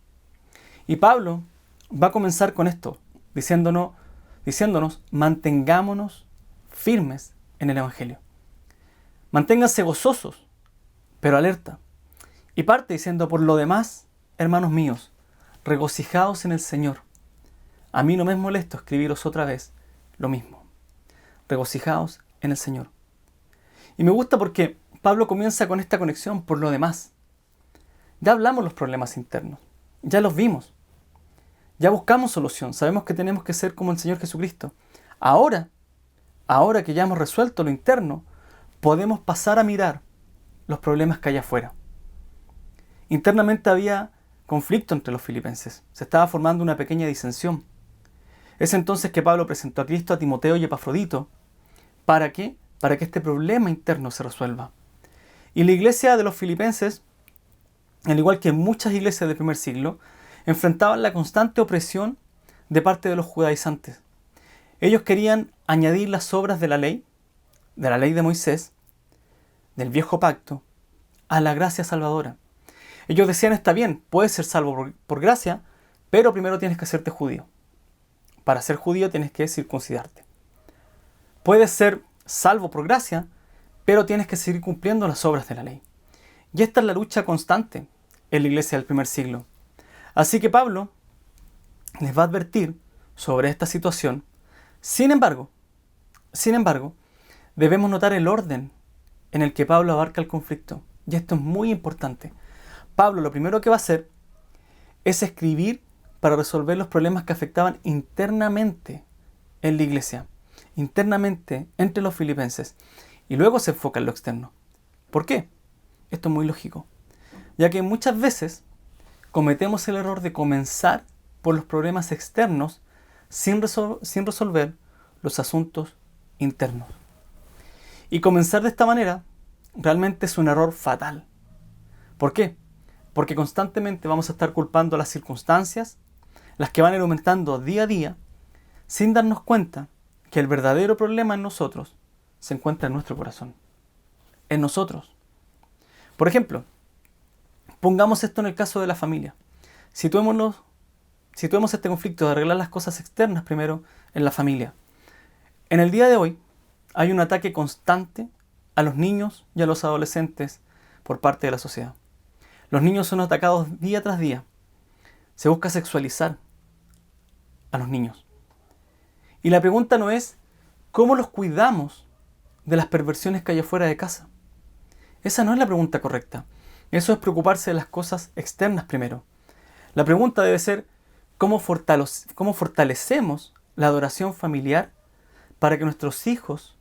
K: Y Pablo va a comenzar con esto, diciéndonos, mantengámonos firmes en el Evangelio. Manténganse gozosos, pero alerta. Y parte diciendo, por lo demás, hermanos míos, regocijaos en el Señor. A mí no me es molesto escribiros otra vez lo mismo. Regocijaos en el Señor. Y me gusta porque Pablo comienza con esta conexión por lo demás. Ya hablamos los problemas internos, ya los vimos, ya buscamos solución, sabemos que tenemos que ser como el Señor Jesucristo. Ahora que ya hemos resuelto lo interno, podemos pasar a mirar los problemas que hay afuera. Internamente había conflicto entre los filipenses, se estaba formando una pequeña disensión. Es entonces que Pablo presentó a Cristo a Timoteo y Epafrodito. ¿Para qué? Para que este problema interno se resuelva. Y la iglesia de los filipenses, al igual que muchas iglesias del primer siglo, enfrentaban la constante opresión de parte de los judaizantes. Ellos querían añadir las obras de la ley de Moisés, del viejo pacto, a la gracia salvadora. Ellos decían, está bien, puedes ser salvo por gracia, pero primero tienes que hacerte judío. Para ser judío tienes que circuncidarte. Puedes ser salvo por gracia, pero tienes que seguir cumpliendo las obras de la ley. Y esta es la lucha constante en la iglesia del primer siglo. Así que Pablo les va a advertir sobre esta situación. Sin embargo, debemos notar el orden en el que Pablo abarca el conflicto. Y esto es muy importante. Pablo lo primero que va a hacer es escribir para resolver los problemas que afectaban internamente en la iglesia, internamente entre los filipenses, y luego se enfoca en lo externo. ¿Por qué? Esto es muy lógico, ya que muchas veces cometemos el error de comenzar por los problemas externos sin resolver los asuntos internos. Y comenzar de esta manera realmente es un error fatal. ¿Por qué? Porque constantemente vamos a estar culpando a las circunstancias, las que van aumentando día a día, sin darnos cuenta que el verdadero problema en nosotros se encuentra en nuestro corazón, en nosotros. Por ejemplo, pongamos esto en el caso de la familia. Situemos este conflicto de arreglar las cosas externas primero en la familia. En el día de hoy hay un ataque constante a los niños y a los adolescentes por parte de la sociedad. Los niños son atacados día tras día. Se busca sexualizar a los niños. Y la pregunta no es ¿cómo los cuidamos de las perversiones que hay afuera de casa? Esa no es la pregunta correcta. Eso es preocuparse de las cosas externas primero. La pregunta debe ser ¿cómo fortalecemos la adoración familiar para que nuestros hijos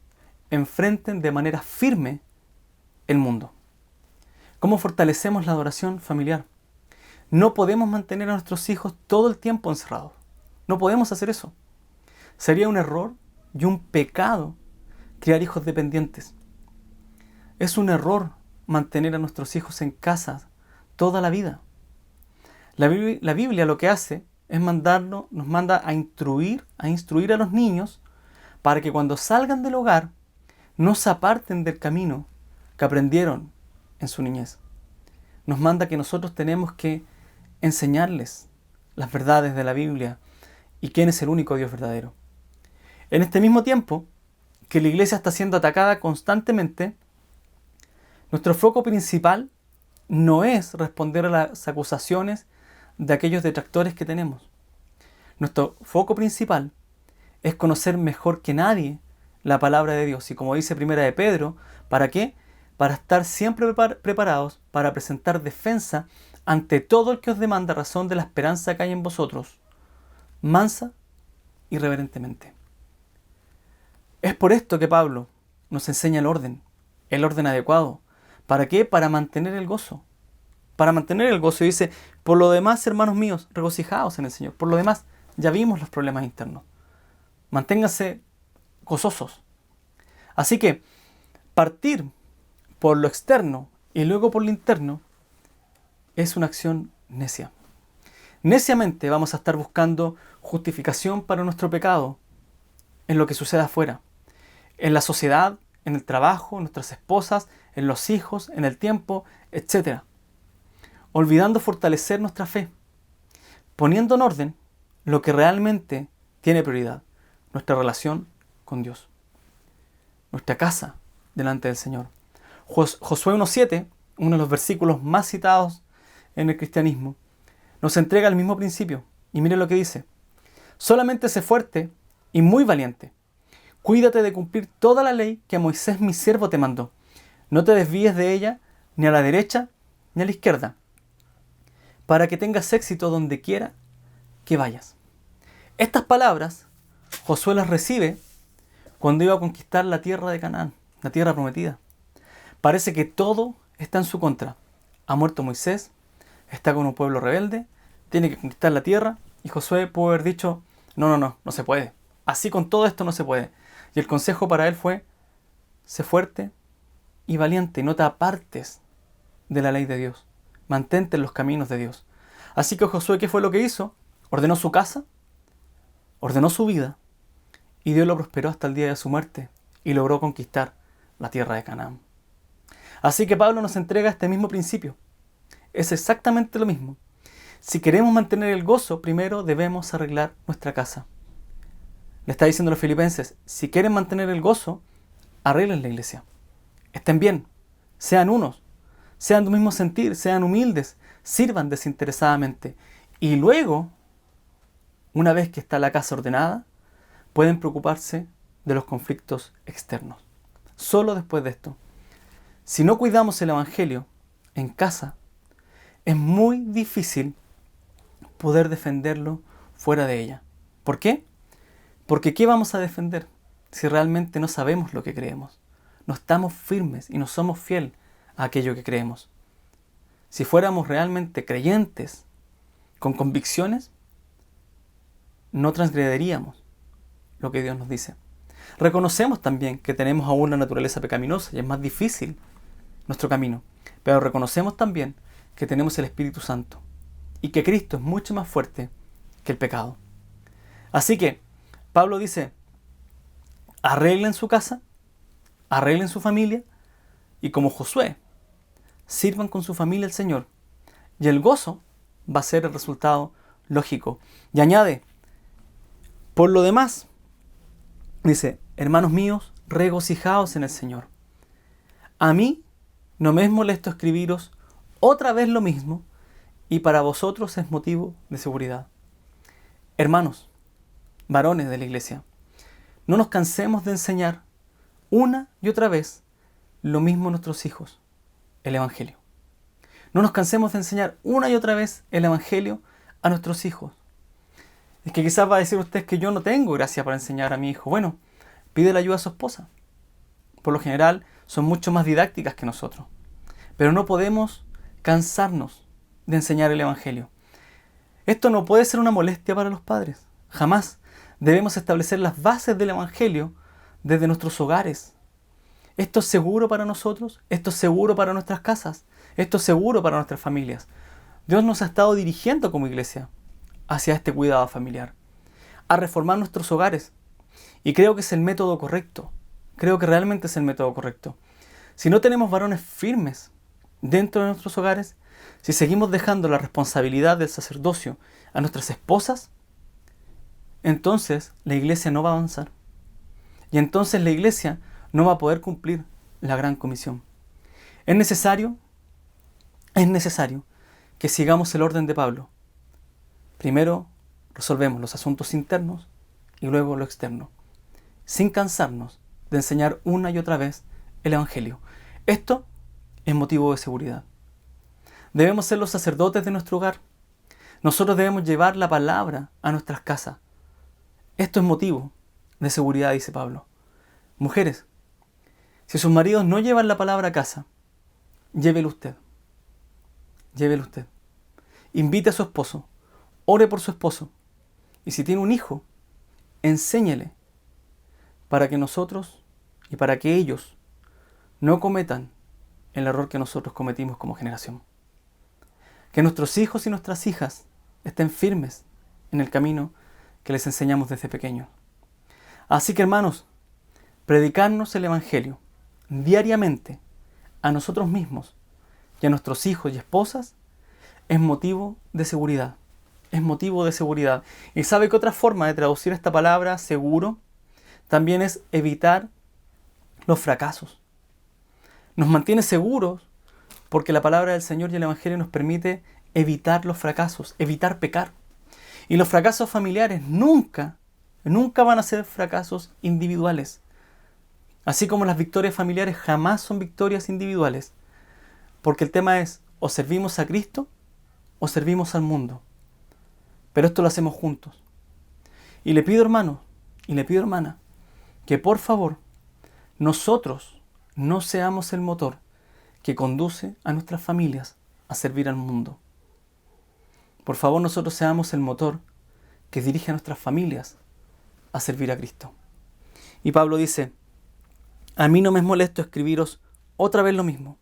K: enfrenten de manera firme el mundo? ¿Cómo fortalecemos la adoración familiar? No podemos mantener a nuestros hijos todo el tiempo encerrados. No podemos hacer eso. Sería un error y un pecado criar hijos dependientes. Es un error mantener a nuestros hijos en casa toda la vida. La Biblia lo que hace es nos manda a instruir a los niños para que cuando salgan del hogar no se aparten del camino que aprendieron en su niñez. Nos manda que nosotros tenemos que enseñarles las verdades de la Biblia y quién es el único Dios verdadero. En este mismo tiempo que la iglesia está siendo atacada constantemente, nuestro foco principal no es responder a las acusaciones de aquellos detractores que tenemos. Nuestro foco principal es conocer mejor que nadie la palabra de Dios. Y como dice Primera de Pedro, ¿para qué? Para estar siempre preparados para presentar defensa ante todo el que os demanda razón de la esperanza que hay en vosotros, mansa y reverentemente. Es por esto que Pablo nos enseña el orden adecuado. ¿Para qué? Para mantener el gozo. Para mantener el gozo. Y dice, por lo demás, hermanos míos, regocijaos en el Señor. Por lo demás, ya vimos los problemas internos. Manténganse gozosos. Así que, partir por lo externo y luego por lo interno es una acción necia. Neciamente vamos a estar buscando justificación para nuestro pecado en lo que suceda afuera, en la sociedad, en el trabajo, en nuestras esposas, en los hijos, en el tiempo, etc. Olvidando fortalecer nuestra fe, poniendo en orden lo que realmente tiene prioridad, nuestra relación con Dios, nuestra casa delante del Señor. Josué 1:7, uno de los versículos más citados en el cristianismo, nos entrega el mismo principio. Y mire lo que dice: solamente sé fuerte y muy valiente. Cuídate de cumplir toda la ley que Moisés mi siervo te mandó. No te desvíes de ella, ni a la derecha ni a la izquierda, para que tengas éxito donde quiera que vayas. Estas palabras Josué las recibe cuando iba a conquistar la tierra de Canaán, la tierra prometida. Parece que todo está en su contra. Ha muerto Moisés, está con un pueblo rebelde, tiene que conquistar la tierra, y Josué pudo haber dicho, no se puede. Así con todo esto no se puede. Y el consejo para él fue, sé fuerte y valiente, y no te apartes de la ley de Dios. Mantente en los caminos de Dios. Así que Josué, ¿qué fue lo que hizo? Ordenó su casa, ordenó su vida, y Dios lo prosperó hasta el día de su muerte, y logró conquistar la tierra de Canaán. Así que Pablo nos entrega este mismo principio. Es exactamente lo mismo. Si queremos mantener el gozo, primero debemos arreglar nuestra casa. Le está diciendo a los filipenses, si quieren mantener el gozo, arreglen la iglesia. Estén bien, sean unos, sean de un mismo sentir, sean humildes, sirvan desinteresadamente. Y luego, una vez que está la casa ordenada, pueden preocuparse de los conflictos externos. Solo después de esto. Si no cuidamos el evangelio en casa, es muy difícil poder defenderlo fuera de ella. ¿Por qué? Porque ¿qué vamos a defender si realmente no sabemos lo que creemos? No estamos firmes y no somos fieles a aquello que creemos. Si fuéramos realmente creyentes, con convicciones, no transgrediríamos lo que Dios nos dice. Reconocemos también que tenemos aún una naturaleza pecaminosa y es más difícil nuestro camino, pero reconocemos también que tenemos el Espíritu Santo y que Cristo es mucho más fuerte que el pecado. Así que Pablo dice, arreglen su casa, arreglen su familia y como Josué, sirvan con su familia al Señor y el gozo va a ser el resultado lógico. Y añade, por lo demás, dice, hermanos míos, regocijaos en el Señor. A mí no me es molesto escribiros otra vez lo mismo y para vosotros es motivo de seguridad. Hermanos, varones de la iglesia, no nos cansemos de enseñar una y otra vez lo mismo a nuestros hijos, el Evangelio. No nos cansemos de enseñar una y otra vez el Evangelio a nuestros hijos. Es que quizás va a decir usted que yo no tengo gracia para enseñar a mi hijo. Bueno, pide la ayuda a su esposa. Por lo general son mucho más didácticas que nosotros. Pero no podemos cansarnos de enseñar el Evangelio. Esto no puede ser una molestia para los padres. Jamás. Debemos establecer las bases del Evangelio desde nuestros hogares. Esto es seguro para nosotros, esto es seguro para nuestras casas, esto es seguro para nuestras familias. Dios nos ha estado dirigiendo como iglesia hacia este cuidado familiar, a reformar nuestros hogares. Y creo que es el método correcto. Creo que realmente es el método correcto. Si no tenemos varones firmes dentro de nuestros hogares, si seguimos dejando la responsabilidad del sacerdocio a nuestras esposas, entonces la iglesia no va a avanzar. Y entonces la iglesia no va a poder cumplir la gran comisión. Es necesario que sigamos el orden de Pablo. Primero resolvemos los asuntos internos y luego lo externo, sin cansarnos de enseñar una y otra vez el Evangelio. Esto es motivo de seguridad. Debemos ser los sacerdotes de nuestro hogar. Nosotros debemos llevar la palabra a nuestras casas. Esto es motivo de seguridad, dice Pablo. Mujeres, si sus maridos no llevan la palabra a casa, llévelo usted. Llévelo usted. Invite a su esposo. Ore por su esposo. Y si tiene un hijo, enséñele para que nosotros y para que ellos no cometan el error que nosotros cometimos como generación. Que nuestros hijos y nuestras hijas estén firmes en el camino que les enseñamos desde pequeños. Así que, hermanos, predicarnos el Evangelio diariamente a nosotros mismos y a nuestros hijos y esposas es motivo de seguridad. Es motivo de seguridad. ¿Y sabe que otra forma de traducir esta palabra seguro también es evitar los fracasos? Nos mantiene seguros porque la palabra del Señor y el Evangelio nos permite evitar los fracasos, evitar pecar. Y los fracasos familiares nunca van a ser fracasos individuales. Así como las victorias familiares jamás son victorias individuales. Porque el tema es, o servimos a Cristo o servimos al mundo. Pero esto lo hacemos juntos. Y le pido, hermano, y le pido, hermana, que por favor, nosotros no seamos el motor que conduce a nuestras familias a servir al mundo. Por favor, nosotros seamos el motor que dirige a nuestras familias a servir a Cristo. Y Pablo dice, a mí no me es molesto escribiros otra vez lo mismo.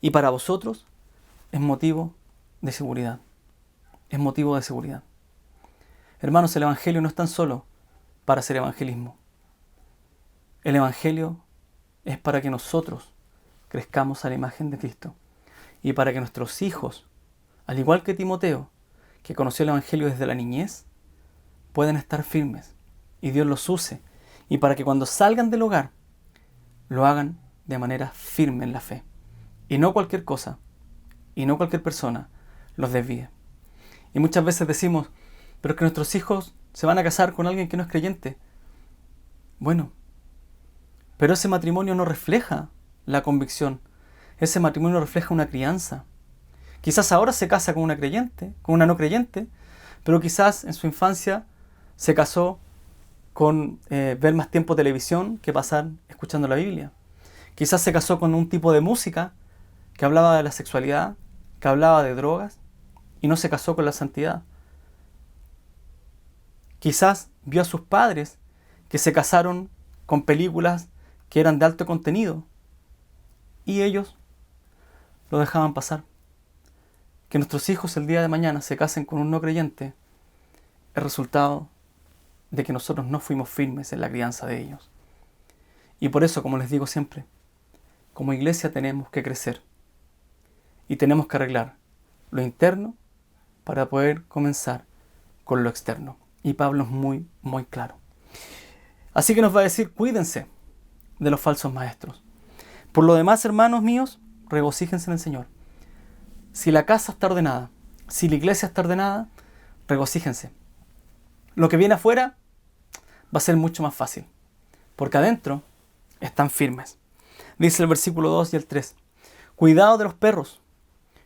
K: Y para vosotros es motivo de seguridad. Es motivo de seguridad. Hermanos, el Evangelio no es tan solo para hacer evangelismo. El Evangelio es para que nosotros crezcamos a la imagen de Cristo y para que nuestros hijos, al igual que Timoteo, que conoció el Evangelio desde la niñez, puedan estar firmes y Dios los use, y para que cuando salgan del hogar lo hagan de manera firme en la fe y no cualquier cosa y no cualquier persona los desvíe. Y muchas veces decimos, pero es que nuestros hijos se van a casar con alguien que no es creyente. Bueno, pero ese matrimonio no refleja la convicción. Ese matrimonio refleja una crianza. Quizás ahora se casa con una creyente, con una no creyente, pero quizás en su infancia se casó con ver más tiempo televisión que pasar escuchando la Biblia. Quizás se casó con un tipo de música que hablaba de la sexualidad, que hablaba de drogas, y no se casó con la santidad. Quizás vio a sus padres que se casaron con películas que eran de alto contenido y ellos lo dejaban pasar. Que nuestros hijos el día de mañana se casen con un no creyente es resultado de que nosotros no fuimos firmes en la crianza de ellos. Y por eso, como les digo siempre, como iglesia tenemos que crecer y tenemos que arreglar lo interno para poder comenzar con lo externo. Y Pablo es muy, muy claro. Así que nos va a decir, cuídense de los falsos maestros. Por lo demás, hermanos míos, regocíjense en el Señor. Si la casa está ordenada, si la iglesia está ordenada, regocíjense. Lo que viene afuera va a ser mucho más fácil, porque adentro están firmes. Dice el versículo 2 y el 3. Cuidado de los perros,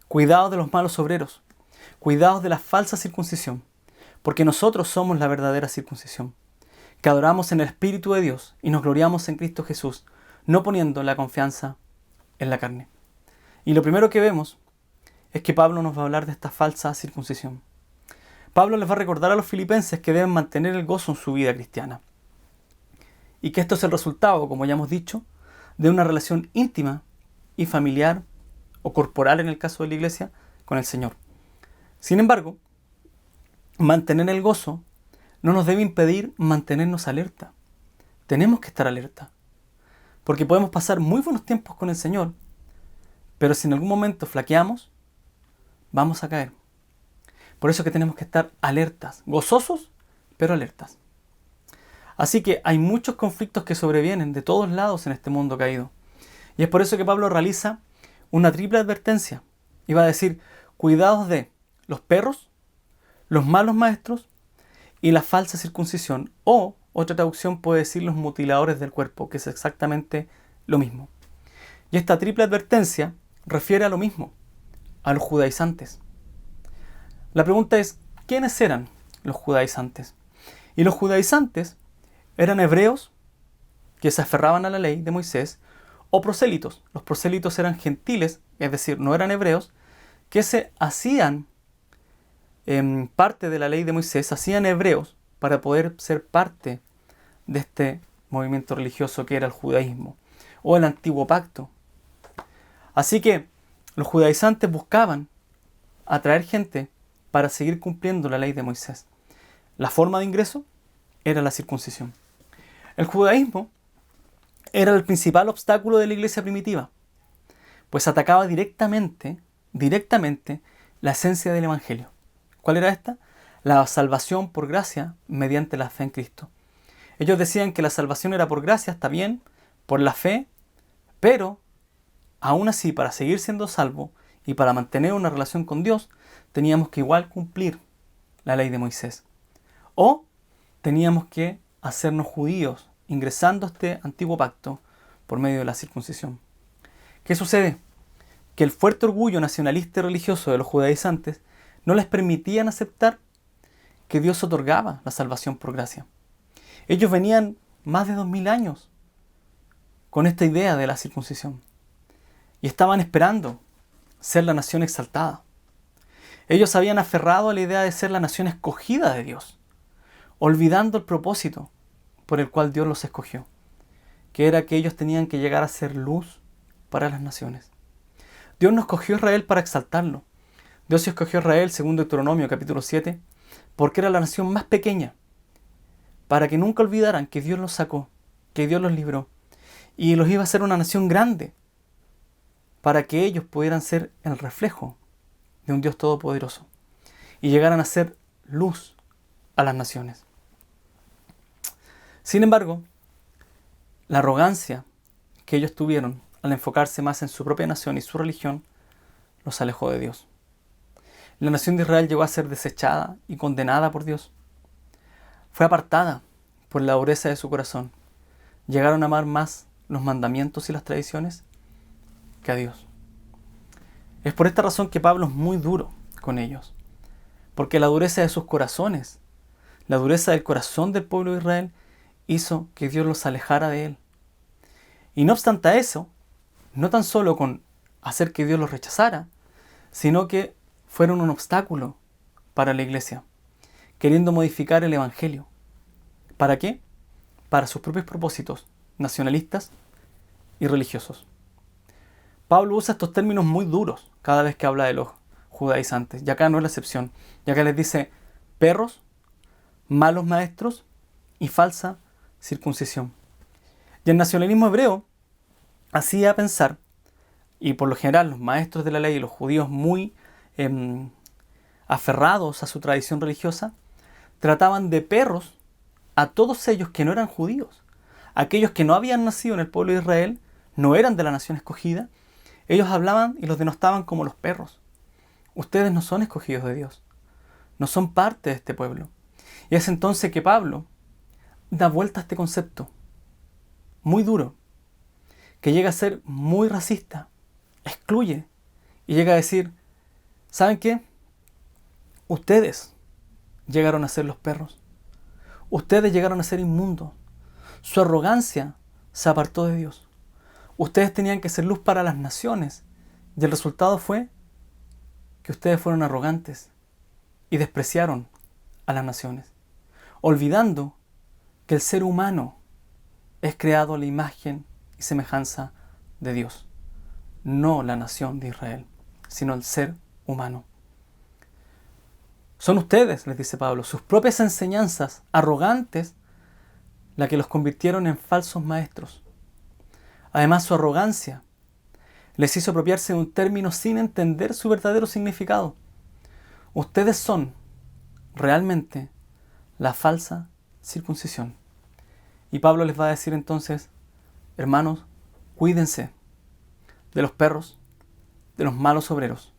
K: cuidado de los malos obreros, cuidado de la falsa circuncisión, porque nosotros somos la verdadera circuncisión, que adoramos en el Espíritu de Dios y nos gloriamos en Cristo Jesús, no poniendo la confianza en la carne. Y lo primero que vemos es que Pablo nos va a hablar de esta falsa circuncisión. Pablo les va a recordar a los filipenses que deben mantener el gozo en su vida cristiana. Y que esto es el resultado, como ya hemos dicho, de una relación íntima y familiar o corporal en el caso de la iglesia con el Señor. Sin embargo, mantener el gozo no nos debe impedir mantenernos alerta. Tenemos que estar alerta. Porque podemos pasar muy buenos tiempos con el Señor, pero si en algún momento flaqueamos, vamos a caer. Por eso que tenemos que estar alertas, gozosos, pero alertas. Así que hay muchos conflictos que sobrevienen de todos lados en este mundo caído. Y es por eso que Pablo realiza una triple advertencia. Y va a decir, cuidados de los perros, los malos maestros y la falsa circuncisión. O, otra traducción puede decir los mutiladores del cuerpo, que es exactamente lo mismo. Y esta triple advertencia refiere a lo mismo, a los judaizantes. La pregunta es, ¿quiénes eran los judaizantes? Y los judaizantes eran hebreos que se aferraban a la ley de Moisés o prosélitos. Los prosélitos eran gentiles, es decir, no eran hebreos, que se hacían parte de la ley de Moisés, hacían hebreos para poder ser parte de este movimiento religioso que era el judaísmo o el antiguo pacto. Así que los judaizantes buscaban atraer gente para seguir cumpliendo la ley de Moisés. La forma de ingreso era la circuncisión. El judaísmo era el principal obstáculo de la iglesia primitiva, pues atacaba directamente la esencia del evangelio. ¿Cuál era esta? La salvación por gracia mediante la fe en Cristo. Ellos decían que la salvación era por gracia, está bien, por la fe, pero aún así, para seguir siendo salvo y para mantener una relación con Dios, teníamos que igual cumplir la ley de Moisés. O teníamos que hacernos judíos, ingresando a este antiguo pacto por medio de la circuncisión. ¿Qué sucede? Que el fuerte orgullo nacionalista y religioso de los judaizantes no les permitían aceptar que Dios otorgaba la salvación por gracia. Ellos venían más de 2000 años con esta idea de la circuncisión y estaban esperando ser la nación exaltada. Ellos se habían aferrado a la idea de ser la nación escogida de Dios, olvidando el propósito por el cual Dios los escogió, que era que ellos tenían que llegar a ser luz para las naciones. Dios no escogió a Israel para exaltarlo. Dios escogió a Israel, según Deuteronomio capítulo 7, porque era la nación más pequeña, para que nunca olvidaran que Dios los sacó, que Dios los libró, y los iba a hacer una nación grande, para que ellos pudieran ser el reflejo de un Dios todopoderoso y llegaran a ser luz a las naciones. Sin embargo, la arrogancia que ellos tuvieron al enfocarse más en su propia nación y su religión los alejó de Dios. La nación de Israel llegó a ser desechada y condenada por Dios. Fue apartada por la dureza de su corazón. Llegaron a amar más los mandamientos y las tradiciones que a Dios. Es por esta razón que Pablo es muy duro con ellos, porque la dureza de sus corazones, la dureza del corazón del pueblo de Israel, hizo que Dios los alejara de él. Y no obstante eso, no tan solo con hacer que Dios los rechazara, sino que fueron un obstáculo para la iglesia, queriendo modificar el evangelio. ¿Para qué? Para sus propios propósitos nacionalistas y religiosos. Pablo usa estos términos muy duros cada vez que habla de los judaizantes, y acá no es la excepción. Y acá les dice perros, malos maestros y falsa circuncisión. Y el nacionalismo hebreo hacía pensar, y por lo general los maestros de la ley y los judíos muy aferrados a su tradición religiosa, trataban de perros a todos ellos que no eran judíos. Aquellos que no habían nacido en el pueblo de Israel, no eran de la nación escogida, ellos hablaban y los denostaban como los perros. Ustedes no son escogidos de Dios, no son parte de este pueblo. Y es entonces que Pablo da vuelta a este concepto, muy duro, que llega a ser muy racista, excluye y llega a decir, ¿saben qué? Ustedes llegaron a ser los perros. Ustedes llegaron a ser inmundos. Su arrogancia se apartó de Dios. Ustedes tenían que ser luz para las naciones. Y el resultado fue que ustedes fueron arrogantes y despreciaron a las naciones, olvidando que el ser humano es creado a la imagen y semejanza de Dios. No la nación de Israel, sino el ser humano. Son ustedes, les dice Pablo, sus propias enseñanzas arrogantes, las que los convirtieron en falsos maestros. Además, su arrogancia les hizo apropiarse de un término sin entender su verdadero significado. Ustedes son realmente la falsa circuncisión. Y Pablo les va a decir entonces, hermanos, cuídense de los perros, de los malos obreros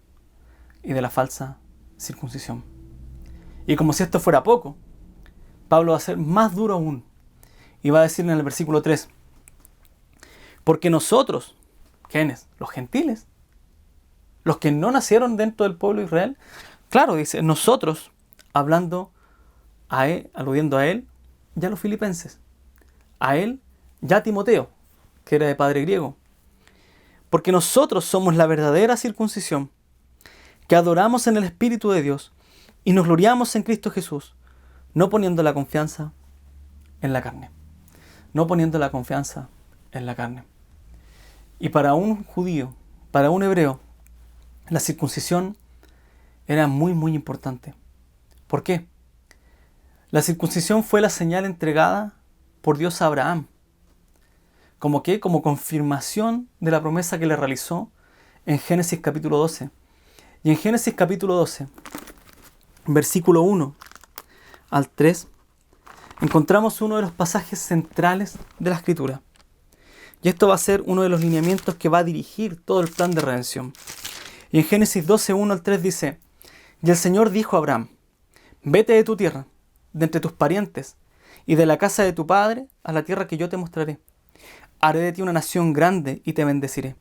K: y de la falsa circuncisión. Y como si esto fuera poco, Pablo va a ser más duro aún y va a decir en el versículo 3, porque nosotros, ¿quiénes? Los gentiles, los que no nacieron dentro del pueblo de Israel. Claro, dice, nosotros, hablando a él, aludiendo a él, ya los filipenses, a él, ya Timoteo, que era de padre griego. Porque nosotros somos la verdadera circuncisión, que adoramos en el Espíritu de Dios y nos gloriamos en Cristo Jesús, no poniendo la confianza en la carne. No poniendo la confianza en la carne. Y para un judío, para un hebreo, la circuncisión era muy, muy importante. ¿Por qué? La circuncisión fue la señal entregada por Dios a Abraham. ¿Como qué? Como confirmación de la promesa que le realizó en Génesis capítulo 12. Y en Génesis capítulo 12, versículo 1 al 3, encontramos uno de los pasajes centrales de la Escritura. Y esto va a ser uno de los lineamientos que va a dirigir todo el plan de redención. Y en Génesis 12, 1 al 3 dice: Y el Señor dijo a Abraham: Vete de tu tierra, de entre tus parientes, y de la casa de tu padre a la tierra que yo te mostraré. Haré de ti una nación grande y te bendeciré.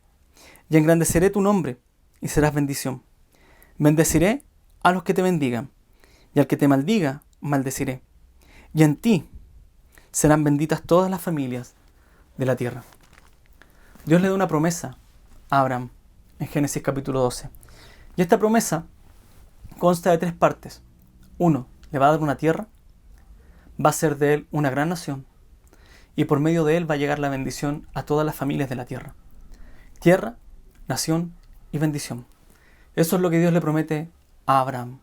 K: Y engrandeceré tu nombre y serás bendición. Bendeciré a los que te bendigan, y al que te maldiga, maldeciré. Y en ti serán benditas todas las familias de la tierra. Dios le da una promesa a Abraham en Génesis capítulo 12. Y esta promesa consta de 3 partes. 1, le va a dar una tierra, va a ser de él una gran nación, y por medio de él va a llegar la bendición a todas las familias de la tierra. Tierra, nación y bendición. Eso es lo que Dios le promete a Abraham.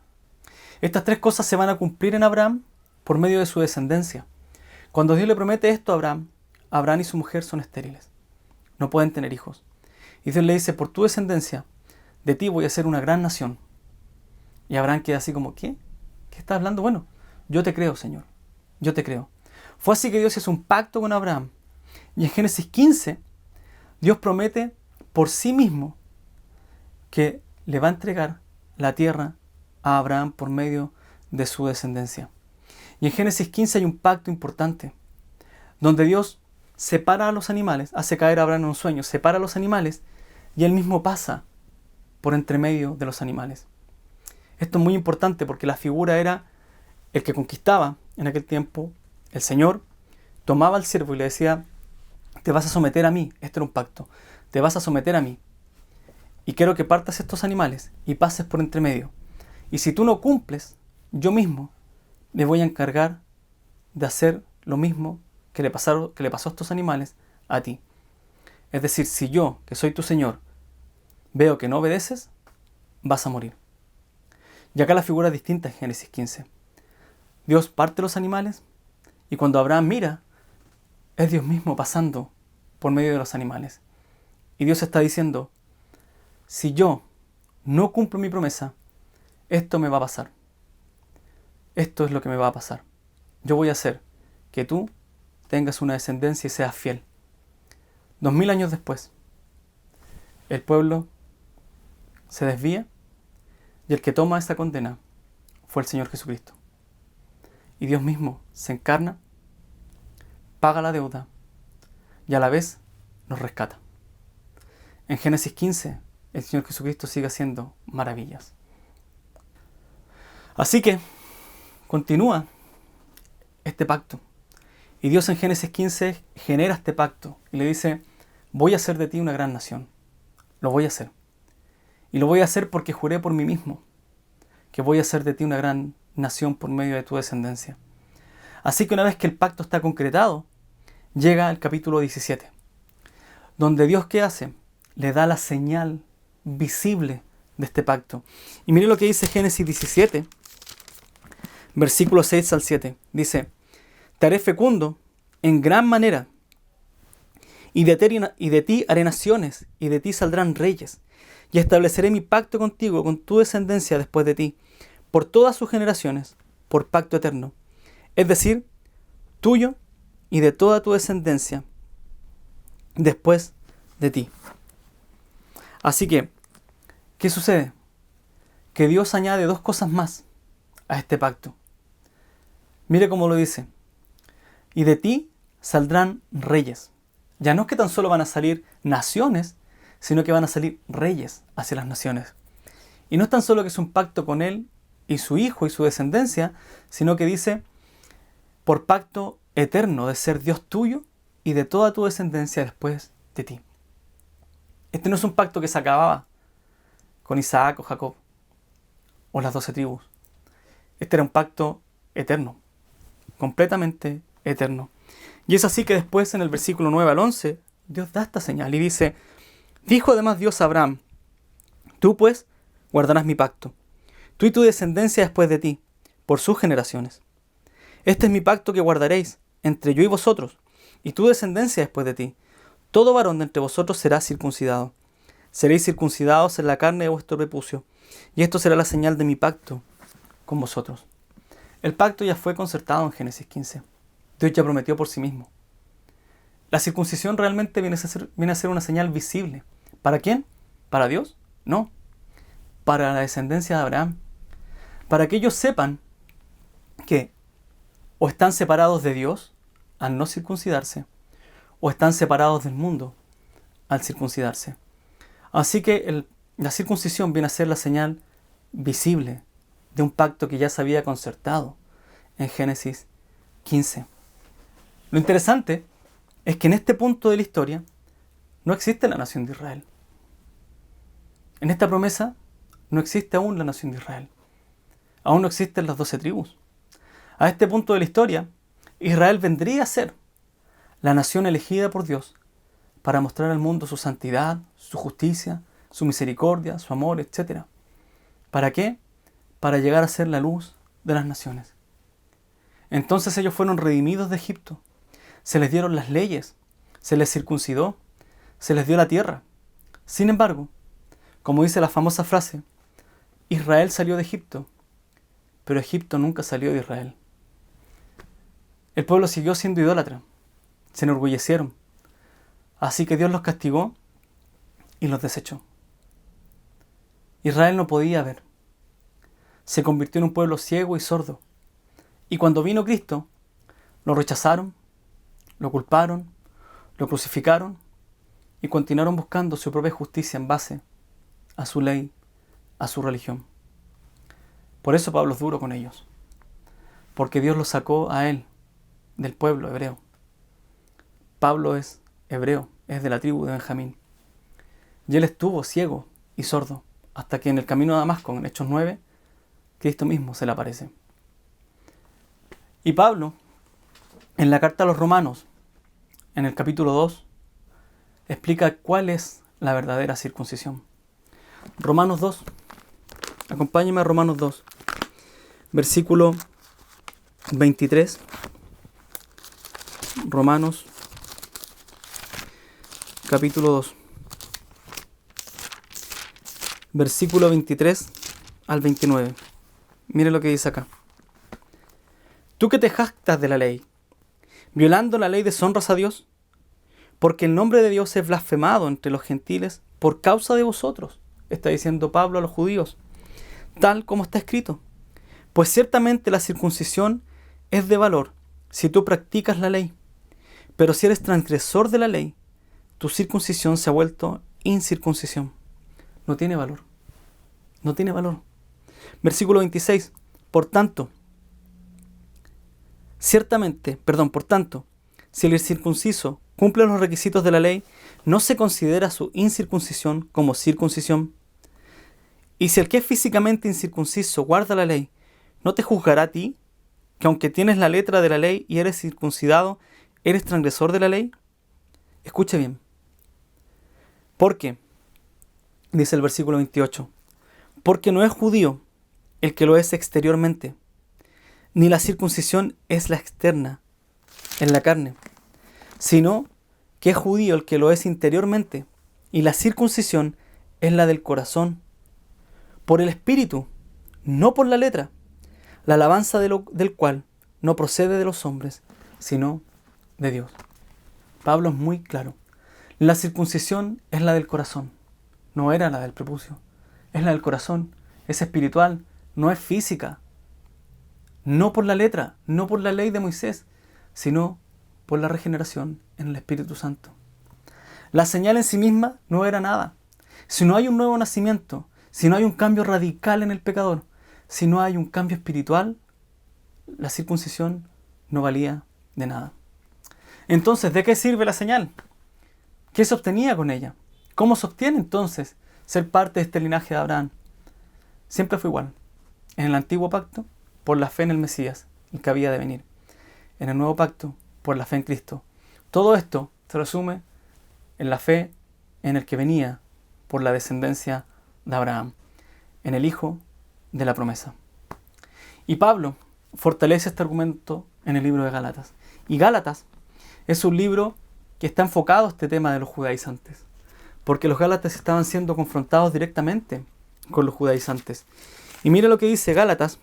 K: Estas 3 cosas se van a cumplir en Abraham por medio de su descendencia. Cuando Dios le promete esto a Abraham, Abraham y su mujer son estériles. No pueden tener hijos. Y Dios le dice: por tu descendencia, de ti voy a hacer una gran nación. Y Abraham queda así como: ¿qué? ¿Qué estás hablando? Bueno, yo te creo, Señor. Yo te creo. Fue así que Dios hizo un pacto con Abraham. Y en Génesis 15, Dios promete por sí mismo que le va a entregar la tierra a Abraham por medio de su descendencia. Y en Génesis 15 hay un pacto importante, donde Dios separa a los animales, hace caer a Abraham en un sueño, separa a los animales y él mismo pasa por entre medio de los animales. Esto es muy importante porque la figura era el que conquistaba en aquel tiempo. El Señor tomaba al siervo y le decía: te vas a someter a mí, este era un pacto, te vas a someter a mí. Y quiero que partas estos animales y pases por entre medio. Y si tú no cumples, yo mismo me voy a encargar de hacer lo mismo que le pasó a estos animales a ti. Es decir, si yo, que soy tu Señor, veo que no obedeces, vas a morir. Y acá la figura es distinta en Génesis 15. Dios parte los animales y cuando Abraham mira, es Dios mismo pasando por medio de los animales. Y Dios está diciendo: si yo no cumplo mi promesa, esto me va a pasar. Esto es lo que me va a pasar. Yo voy a hacer que tú tengas una descendencia y seas fiel. 2000 años después, el pueblo se desvía y el que toma esa condena fue el Señor Jesucristo. Y Dios mismo se encarna, paga la deuda y a la vez nos rescata. En Génesis 15, el Señor Jesucristo sigue haciendo maravillas. Así que continúa este pacto. Y Dios en Génesis 15 genera este pacto y le dice: voy a hacer de ti una gran nación. Lo voy a hacer. Y lo voy a hacer porque juré por mí mismo que voy a hacer de ti una gran nación por medio de tu descendencia. Así que una vez que el pacto está concretado, llega el capítulo 17, donde Dios, ¿qué hace? Le da la señal visible de este pacto. Y mire lo que dice Génesis 17, versículos 6 al 7. Dice: te haré fecundo en gran manera, y de ti haré naciones, y de ti saldrán reyes, y estableceré mi pacto contigo, con tu descendencia después de ti, por todas sus generaciones, por pacto eterno, es decir, tuyo y de toda tu descendencia después de ti. Así que, ¿qué sucede? Que Dios añade 2 cosas más a este pacto. Mire cómo lo dice: y de ti saldrán reyes. Ya no es que tan solo van a salir naciones, sino que van a salir reyes hacia las naciones. Y no es tan solo que es un pacto con él y su hijo y su descendencia, sino que dice, por pacto eterno de ser Dios tuyo y de toda tu descendencia después de ti. Este no es un pacto que se acababa con Isaac o Jacob o las 12 tribus. Este era un pacto eterno, completamente eterno. Y es así que después en el versículo 9 al 11, Dios da esta señal y dice, dijo además Dios a Abraham, tú pues guardarás mi pacto, tú y tu descendencia después de ti, por sus generaciones. Este es mi pacto que guardaréis entre yo y vosotros, y tu descendencia después de ti. Todo varón de entre vosotros será circuncidado. Seréis circuncidados en la carne de vuestro prepucio, y esto será la señal de mi pacto con vosotros. El pacto ya fue concertado en Génesis 15. Dios ya prometió por sí mismo. La circuncisión realmente viene a ser una señal visible. ¿Para quién? ¿Para Dios? No. Para la descendencia de Abraham. Para que ellos sepan que o están separados de Dios al no circuncidarse, o están separados del mundo al circuncidarse. Así que la circuncisión viene a ser la señal visible de un pacto que ya se había concertado en Génesis 15. Lo interesante es que en este punto de la historia no existe la nación de Israel. En esta promesa no existe aún la nación de Israel. Aún no existen las 12 tribus. A este punto de la historia, Israel vendría a ser la nación elegida por Dios para mostrar al mundo su santidad, su justicia, su misericordia, su amor, etc. ¿Para qué? Para llegar a ser la luz de las naciones. Entonces ellos fueron redimidos de Egipto. Se les dieron las leyes, se les circuncidó, se les dio la tierra. Sin embargo, como dice la famosa frase, Israel salió de Egipto, pero Egipto nunca salió de Israel. El pueblo siguió siendo idólatra, se enorgullecieron, así que Dios los castigó y los desechó. Israel no podía ver, se convirtió en un pueblo ciego y sordo, y cuando vino Cristo, lo rechazaron, lo culparon, lo crucificaron y continuaron buscando su propia justicia en base a su ley, a su religión. Por eso Pablo es duro con ellos, porque Dios los sacó a él del pueblo hebreo. Pablo es hebreo, es de la tribu de Benjamín. Y él estuvo ciego y sordo, hasta que en el camino a Damasco, en Hechos 9, Cristo mismo se le aparece. Y Pablo, en la carta a los Romanos, en el capítulo 2, explica cuál es la verdadera circuncisión. Romanos 2, acompáñenme a Romanos 2, versículo 23. Romanos, capítulo 2, versículo 23 al 29. Mire lo que dice acá. Tú que te jactas de la ley, violando la ley deshonras a Dios, porque el nombre de Dios es blasfemado entre los gentiles por causa de vosotros, está diciendo Pablo a los judíos, tal como está escrito. Pues ciertamente la circuncisión es de valor si tú practicas la ley, pero si eres transgresor de la ley, tu circuncisión se ha vuelto incircuncisión. No tiene valor. No tiene valor. Versículo 26. Por tanto, si el incircunciso cumple los requisitos de la ley, no se considera su incircuncisión como circuncisión. Y si el que es físicamente incircunciso guarda la ley, ¿no te juzgará a ti, que aunque tienes la letra de la ley y eres circuncidado, eres transgresor de la ley? Escuche bien. Porque, dice el versículo 28, porque no es judío el que lo es exteriormente, ni la circuncisión es la externa, en la carne, sino que es judío el que lo es interiormente, y la circuncisión es la del corazón, por el espíritu, no por la letra, la alabanza del cual no procede de los hombres, sino de Dios. Pablo es muy claro. La circuncisión es la del corazón, no era la del prepucio, es la del corazón, es espiritual, no es física. No por la letra, no por la ley de Moisés, sino por la regeneración en el Espíritu Santo. La señal en sí misma no era nada. Si no hay un nuevo nacimiento, si no hay un cambio radical en el pecador, si no hay un cambio espiritual, la circuncisión no valía de nada. Entonces, ¿de qué sirve la señal? ¿Qué se obtenía con ella? ¿Cómo se obtiene entonces ser parte de este linaje de Abraham? Siempre fue igual. En el antiguo pacto, por la fe en el Mesías, el que había de venir. En el nuevo pacto, por la fe en Cristo. Todo esto se resume en la fe en el que venía por la descendencia de Abraham, en el Hijo de la promesa. Y Pablo fortalece este argumento en el libro de Gálatas. Y Gálatas es un libro que está enfocado a este tema de los judaizantes, porque los gálatas estaban siendo confrontados directamente con los judaizantes. Y mire lo que dice Gálatas,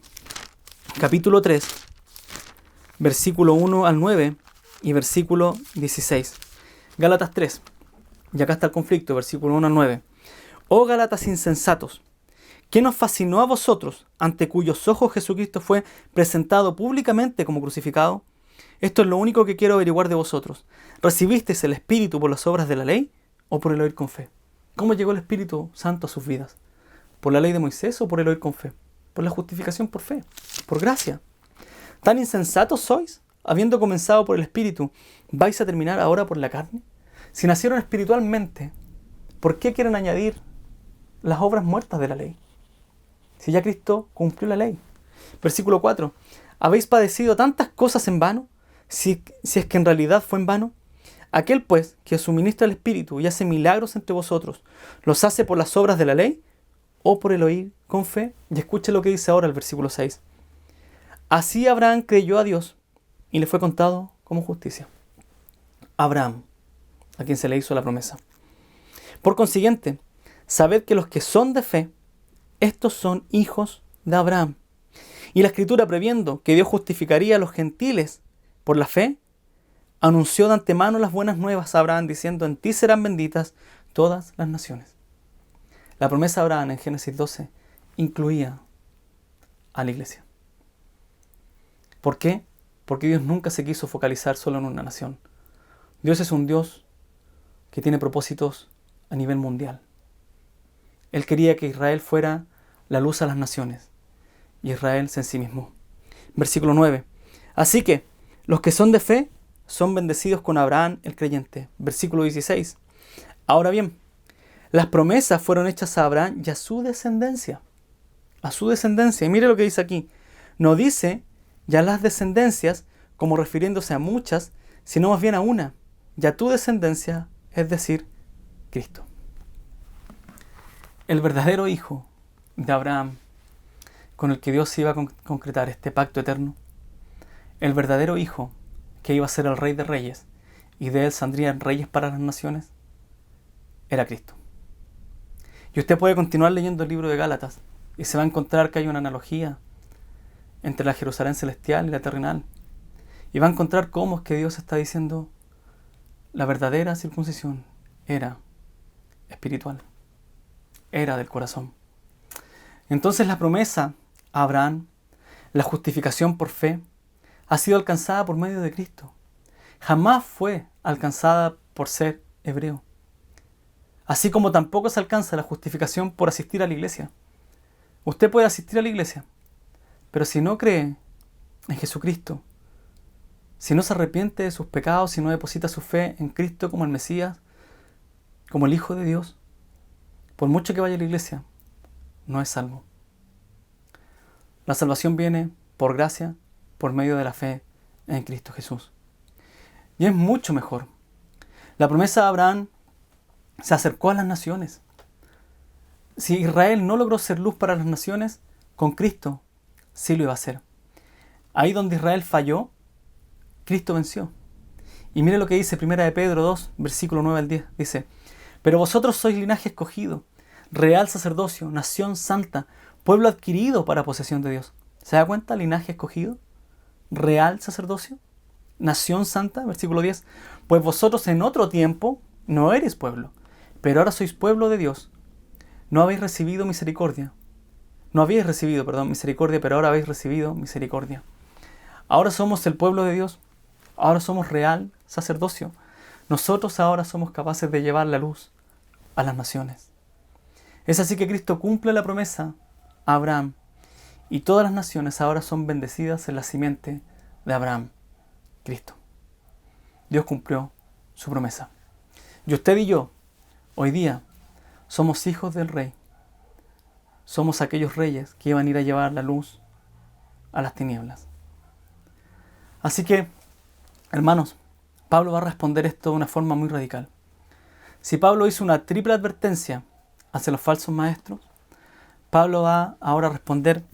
K: capítulo 3, versículo 1 al 9 y versículo 16. Gálatas 3, y acá está el conflicto, versículo 1 al 9. Oh Gálatas insensatos, ¿qué nos fascinó a vosotros, ante cuyos ojos Jesucristo fue presentado públicamente como crucificado? Esto es lo único que quiero averiguar de vosotros. ¿Recibisteis el Espíritu por las obras de la ley o por el oír con fe? ¿Cómo llegó el Espíritu Santo a sus vidas? ¿Por la ley de Moisés o por el oír con fe? Por la justificación por fe, por gracia. ¿Tan insensatos sois? Habiendo comenzado por el Espíritu, ¿vais a terminar ahora por la carne? Si nacieron espiritualmente, ¿por qué quieren añadir las obras muertas de la ley? Si ya Cristo cumplió la ley. Versículo 4. ¿Habéis padecido tantas cosas en vano? Si es que en realidad fue en vano. Aquel pues que os suministra el Espíritu y hace milagros entre vosotros, ¿los hace por las obras de la ley o por el oír con fe? Y escuche lo que dice ahora el versículo 6. Así Abraham creyó a Dios y le fue contado como justicia. Abraham, a quien se le hizo la promesa. Por consiguiente, sabed que los que son de fe, estos son hijos de Abraham. Y la Escritura, previendo que Dios justificaría a los gentiles por la fe, anunció de antemano las buenas nuevas a Abraham, diciendo: en ti serán benditas todas las naciones. La promesa de Abraham en Génesis 12 incluía a la iglesia. ¿Por qué? Porque Dios nunca se quiso focalizar solo en una nación. Dios es un Dios que tiene propósitos a nivel mundial. Él quería que Israel fuera la luz a las naciones, y Israel en sí mismo. Versículo 9. Así que los que son de fe son bendecidos con Abraham el creyente. Versículo 16. Ahora bien, las promesas fueron hechas a Abraham y a su descendencia. A su descendencia. Y mire lo que dice aquí. No dice ya las descendencias como refiriéndose a muchas, sino más bien a una. Y a tu descendencia, es decir, Cristo. El verdadero hijo de Abraham, con el que Dios iba a concretar este pacto eterno, el verdadero hijo que iba a ser el rey de reyes y de él saldrían reyes para las naciones, era Cristo. Y usted puede continuar leyendo el libro de Gálatas y se va a encontrar que hay una analogía entre la Jerusalén celestial y la terrenal. Y va a encontrar cómo es que Dios está diciendo la verdadera circuncisión era espiritual, era del corazón. Entonces la promesa a Abraham, la justificación por fe, ha sido alcanzada por medio de Cristo. Jamás fue alcanzada por ser hebreo. Así como tampoco se alcanza la justificación por asistir a la iglesia. Usted puede asistir a la iglesia, pero si no cree en Jesucristo, si no se arrepiente de sus pecados, si no deposita su fe en Cristo como el Mesías, como el Hijo de Dios, por mucho que vaya a la iglesia, no es salvo. La salvación viene por gracia, por medio de la fe en Cristo Jesús. Y es mucho mejor. La promesa de Abraham se acercó a las naciones. Si Israel no logró ser luz para las naciones, con Cristo sí lo iba a hacer. Ahí donde Israel falló, Cristo venció. Y mire lo que dice 1 de Pedro 2, versículo 9 al 10. Dice: pero vosotros sois linaje escogido, real sacerdocio, nación santa, pueblo adquirido para posesión de Dios. ¿Se da cuenta? Linaje escogido, real sacerdocio, nación santa, versículo 10. Pues vosotros en otro tiempo no eres pueblo, pero ahora sois pueblo de Dios. No habéis recibido misericordia. No habéis recibido, misericordia, pero ahora habéis recibido misericordia. Ahora somos el pueblo de Dios. Ahora somos real sacerdocio. nosotros ahora somos capaces de llevar la luz a las naciones. Es así que Cristo cumple la promesa a Abraham, y todas las naciones ahora son bendecidas en la simiente de Abraham, Cristo. Dios cumplió su promesa. Y usted y yo, hoy día, somos hijos del Rey. Somos aquellos reyes que iban a ir a llevar la luz a las tinieblas. Así que, hermanos, Pablo va a responder esto de una forma muy radical. Si Pablo hizo una triple advertencia hacia los falsos maestros, Pablo va ahora a responder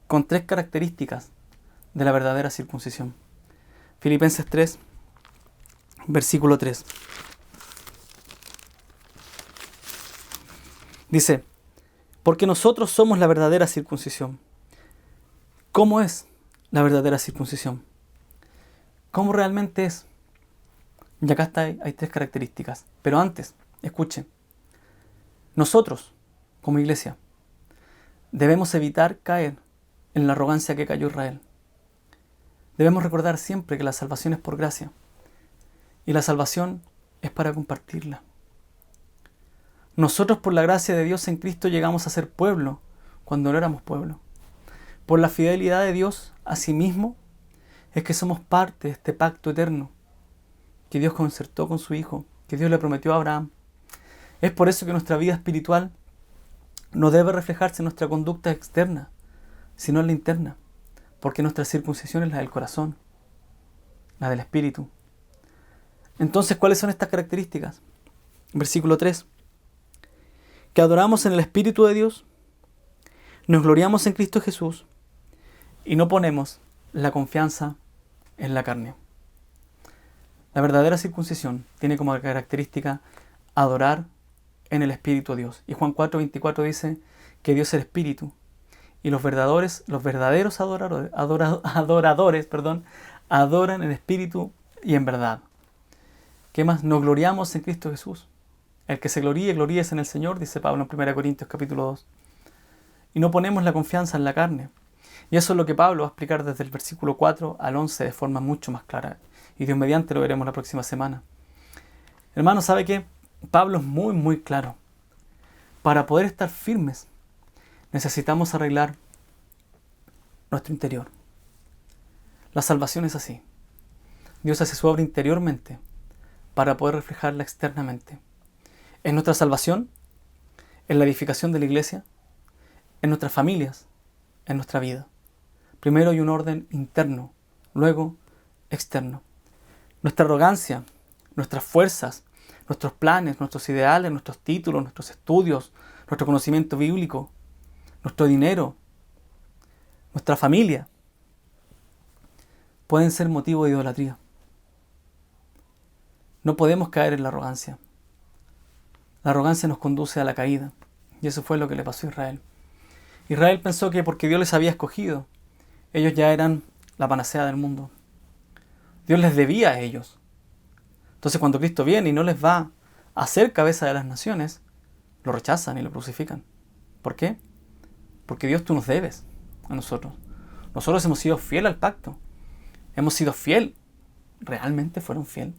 K: con 3 características de la verdadera circuncisión. Filipenses 3, versículo 3. Dice, porque nosotros somos la verdadera circuncisión. ¿Cómo es la verdadera circuncisión? ¿Cómo realmente es? Y acá hay 3 características. Pero antes, escuchen. Nosotros, como iglesia, debemos evitar caer en la arrogancia que cayó Israel. Debemos recordar siempre que la salvación es por gracia. Y la salvación es para compartirla. Nosotros por la gracia de Dios en Cristo llegamos a ser pueblo cuando no éramos pueblo. Por la fidelidad de Dios a sí mismo es que somos parte de este pacto eterno que Dios concertó con su Hijo, que Dios le prometió a Abraham. Es por eso que nuestra vida espiritual no debe reflejarse en nuestra conducta externa, sino en la interna, porque nuestra circuncisión es la del corazón, la del espíritu. Entonces, ¿cuáles son estas características? Versículo 3. Que adoramos en el Espíritu de Dios, nos gloriamos en Cristo Jesús y no ponemos la confianza en la carne. La verdadera circuncisión tiene como característica adorar en el Espíritu de Dios. Y Juan 4:24 dice que Dios es Espíritu y los verdaderos adoradores, adoran en espíritu y en verdad. ¿Qué más? Nos gloriamos en Cristo Jesús. El que se gloríes en el Señor, dice Pablo en 1 Corintios capítulo 2. Y no ponemos la confianza en la carne. Y eso es lo que Pablo va a explicar desde el versículo 4 al 11 de forma mucho más clara. Y Dios mediante lo veremos la próxima semana. Hermano, ¿sabe qué? Pablo es muy, muy claro. Para poder estar firmes, necesitamos arreglar nuestro interior. La salvación es así. Dios hace su obra interiormente para poder reflejarla externamente. En nuestra salvación, en la edificación de la iglesia, en nuestras familias, en nuestra vida. Primero hay un orden interno, luego externo. Nuestra arrogancia, nuestras fuerzas, nuestros planes, nuestros ideales, nuestros títulos, nuestros estudios, nuestro conocimiento bíblico, nuestro dinero, nuestra familia, pueden ser motivo de idolatría. No podemos caer en la arrogancia. La arrogancia nos conduce a la caída. Y eso fue lo que le pasó a Israel. Israel pensó que porque Dios les había escogido, ellos ya eran la panacea del mundo. Dios les debía a ellos. Entonces cuando Cristo viene y no les va a hacer cabeza de las naciones, lo rechazan y lo crucifican. ¿Por qué? Porque Dios, tú nos debes a nosotros. Nosotros hemos sido fieles al pacto. Hemos sido fiel. ¿Realmente fueron fiel?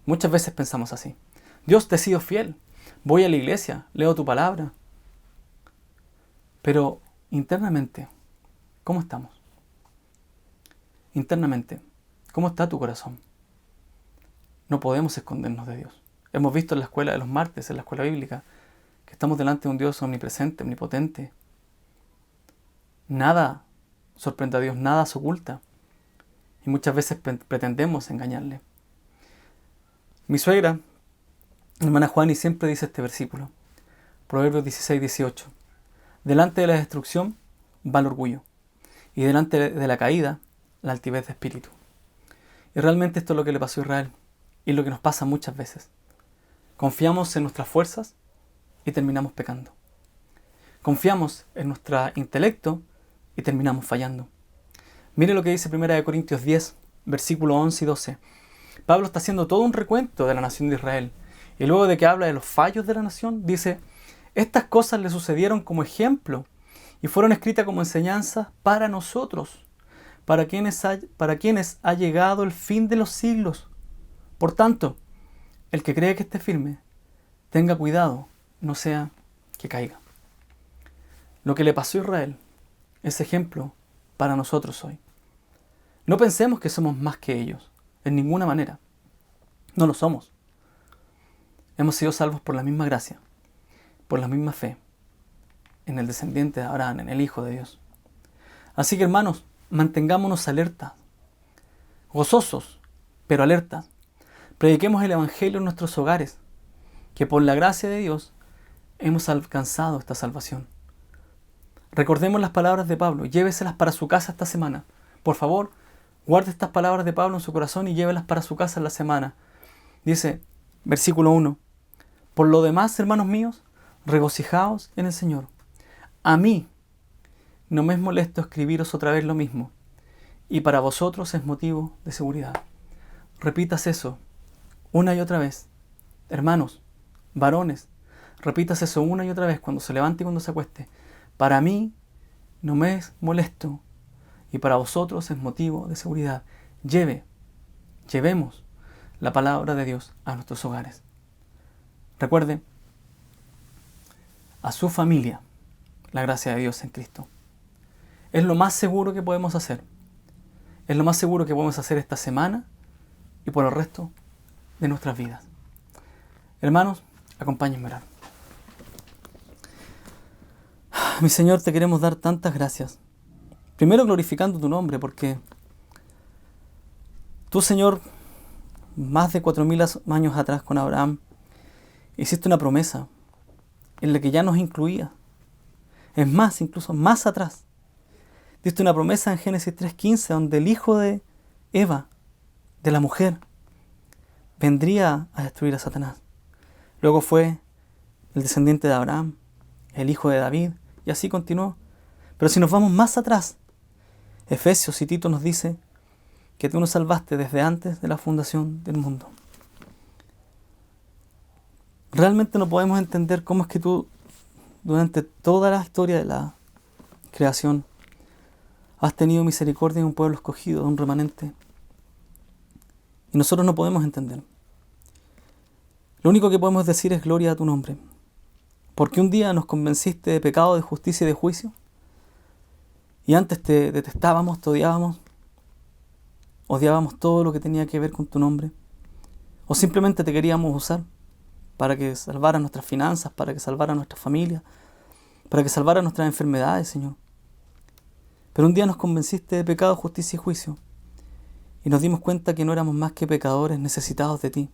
K: Muchas veces pensamos así. Dios, te he sido fiel. Voy a la iglesia, leo tu palabra. Pero internamente, ¿cómo estamos? Internamente, ¿cómo está tu corazón? No podemos escondernos de Dios. Hemos visto en la escuela de los martes, en la escuela bíblica, que estamos delante de un Dios omnipresente, omnipotente. Nada sorprende a Dios, nada se oculta. Y muchas veces pretendemos engañarle. Mi suegra, hermana Juani, siempre dice este versículo. Proverbios 16:18. Delante de la destrucción va el orgullo. Y delante de la caída, la altivez de espíritu. Y realmente esto es lo que le pasó a Israel. Y lo que nos pasa muchas veces. Confiamos en nuestras fuerzas y terminamos pecando. Confiamos en nuestro intelecto y terminamos fallando. Mire lo que dice 1 Corintios 10, versículos 11 y 12. Pablo está haciendo todo un recuento de la nación de Israel. Y luego de que habla de los fallos de la nación, dice, estas cosas le sucedieron como ejemplo y fueron escritas como enseñanzas para nosotros, para quienes ha llegado el fin de los siglos. Por tanto, el que cree que esté firme, tenga cuidado, no sea que caiga. Lo que le pasó a Israel es ejemplo para nosotros hoy. No pensemos que somos más que ellos, en ninguna manera. No lo somos. Hemos sido salvos por la misma gracia, por la misma fe, en el descendiente de Abraham, en el Hijo de Dios. Así que, hermanos, mantengámonos alertas, gozosos, pero alertas. Prediquemos el Evangelio en nuestros hogares, que por la gracia de Dios hemos alcanzado esta salvación. Recordemos las palabras de Pablo, lléveselas para su casa esta semana. Por favor, guarde estas palabras de Pablo en su corazón y llévelas para su casa en la semana. Dice, versículo 1, por lo demás, hermanos míos, regocijaos en el Señor. A mí no me es molesto escribiros otra vez lo mismo, y para vosotros es motivo de seguridad. Repitas eso una y otra vez. Hermanos, varones, repitas eso una y otra vez cuando se levante y cuando se acueste. Para mí no me es molesto, y para vosotros es motivo de seguridad. Llevemos la palabra de Dios a nuestros hogares. Recuerde, a su familia, la gracia de Dios en Cristo. Es lo más seguro que podemos hacer. Es lo más seguro que podemos hacer esta semana y por el resto de nuestras vidas. Hermanos, acompáñenme a orar. Mi Señor, te queremos dar tantas gracias. Primero glorificando tu nombre, porque tú, Señor, más de 4.000 años atrás con Abraham, hiciste una promesa en la que ya nos incluía. Es más, incluso más atrás. Diste una promesa en Génesis 3:15, donde el hijo de Eva, de la mujer, vendría a destruir a Satanás. Luego fue el descendiente de Abraham, el hijo de David, y así continuó. Pero si nos vamos más atrás, Efesios y Tito nos dice que tú nos salvaste desde antes de la fundación del mundo. Realmente no podemos entender cómo es que tú, durante toda la historia de la creación, has tenido misericordia de un pueblo escogido, de un remanente. Y nosotros no podemos entender. Lo único que podemos decir es gloria a tu nombre. Porque un día nos convenciste de pecado, de justicia y de juicio. Y antes te detestábamos, te odiábamos todo lo que tenía que ver con tu nombre. O simplemente te queríamos usar para que salvara nuestras finanzas, para que salvara nuestra familia, para que salvara nuestras enfermedades, Señor. Pero un día nos convenciste de pecado, justicia y juicio. Y nos dimos cuenta que no éramos más que pecadores necesitados de ti.